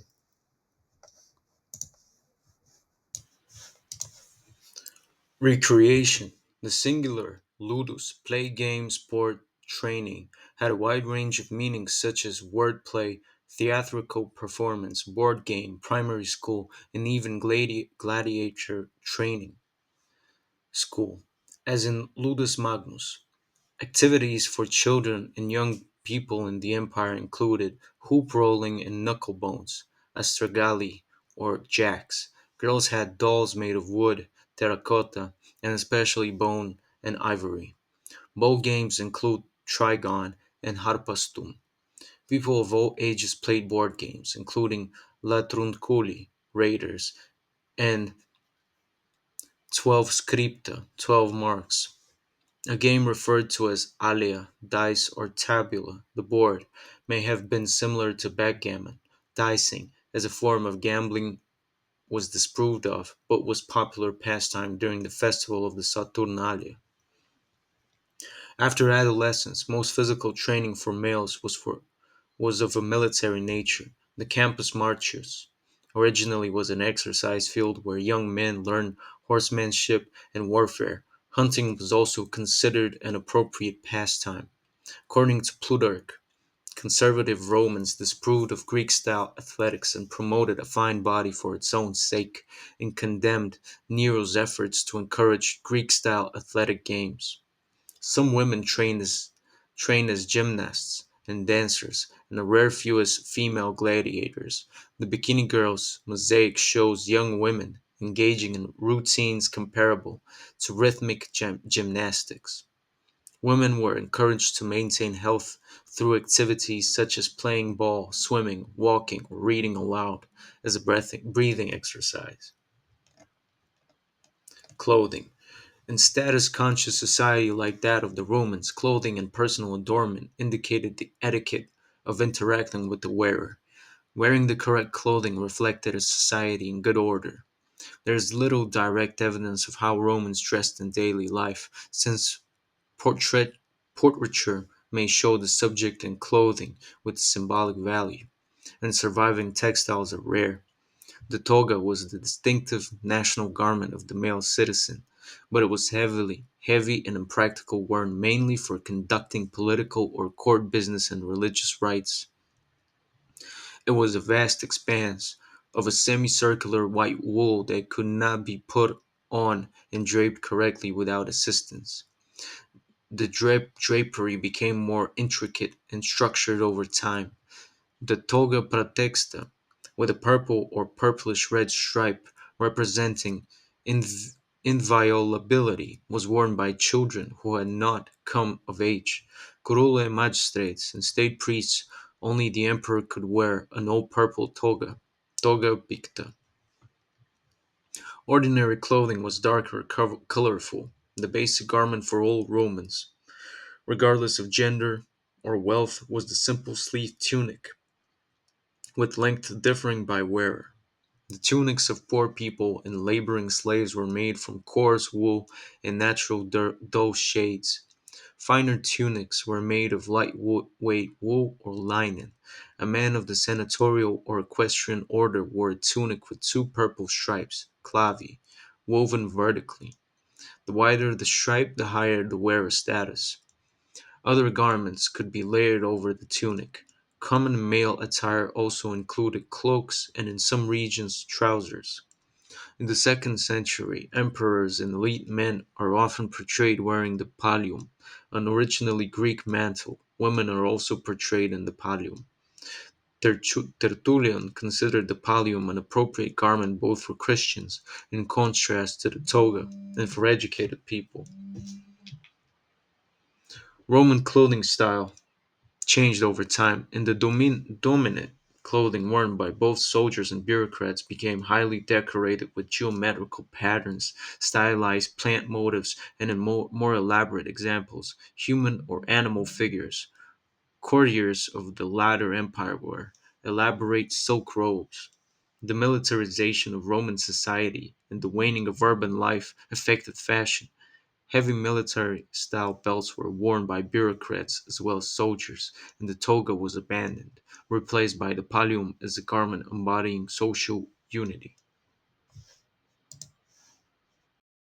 Recreation, the singular, ludus, play, game, sport, training, had a wide range of meanings such as wordplay, theatrical performance, board game, primary school, and even gladiator training school, as in Ludus Magnus. Activities for children and young people in the empire included hoop rolling and knucklebones, astragali or jacks. Girls had dolls made of wood, terracotta, and especially bone and ivory. Bowl games include trigon and harpastum. People of all ages played board games, including La Trunculi, Raiders, and 12 scripta, 12 marks. A game referred to as alea, dice, or tabula, the board, may have been similar to backgammon. Dicing, as a form of gambling, was disproved of, but was popular pastime during the festival of the Saturnalia. After adolescence, most physical training for males was of a military nature. The campus martius originally was an exercise field where young men learned horsemanship and warfare. Hunting was also considered an appropriate pastime. According to Plutarch, conservative Romans disapproved of Greek style athletics and promoted a fine body for its own sake, and condemned Nero's efforts to encourage Greek style athletic games. Some women trained as gymnasts and dancers, and a rare few as female gladiators. The Bikini Girls mosaic shows young women engaging in routines comparable to rhythmic gymnastics. Women were encouraged to maintain health through activities such as playing ball, swimming, walking, or reading aloud as a breathing exercise. Clothing. In status conscious society like that of the Romans, clothing and personal adornment indicated the etiquette of interacting with the wearer. Wearing the correct clothing reflected a society in good order. There is little direct evidence of how Romans dressed in daily life, since portrait portraiture may show the subject in clothing with symbolic value, and surviving textiles are rare. The toga was the distinctive national garment of the male citizen, but it was heavy and impractical, worn mainly for conducting political or court business and religious rites. It was a vast expanse of a semicircular white wool that could not be put on and draped correctly without assistance. The drapery became more intricate and structured over time. The toga praetexta, with a purple or purplish red stripe representing Inv- Inviolability was worn by children who had not come of age. Curule magistrates and state priests, only the emperor could wear an old purple toga picta. Ordinary clothing was dark or colorful, the basic garment for all Romans, regardless of gender or wealth, was the simple sleeved tunic, with length differing by wearer. The tunics of poor people and laboring slaves were made from coarse wool and natural dull shades. Finer tunics were made of lightweight wool or linen. A man of the senatorial or equestrian order wore a tunic with two purple stripes, clavi, woven vertically. The wider the stripe, the higher the wearer's status. Other garments could be layered over the tunic. Common male attire also included cloaks and in some regions trousers. In the 2nd century, emperors and elite men are often portrayed wearing the pallium, an originally Greek mantle. Women are also portrayed in the pallium. Tertullian considered the pallium an appropriate garment both for Christians, in contrast to the toga, and for educated people. Roman clothing style changed over time, and the dominant clothing worn by both soldiers and bureaucrats became highly decorated with geometrical patterns, stylized plant motifs, and in more elaborate examples, human or animal figures. Courtiers of the latter empire wore elaborate silk robes. The militarization of Roman society and the waning of urban life affected fashion. Heavy military style belts were worn by bureaucrats as well as soldiers, and the toga was abandoned, replaced by the pallium as a garment embodying social unity.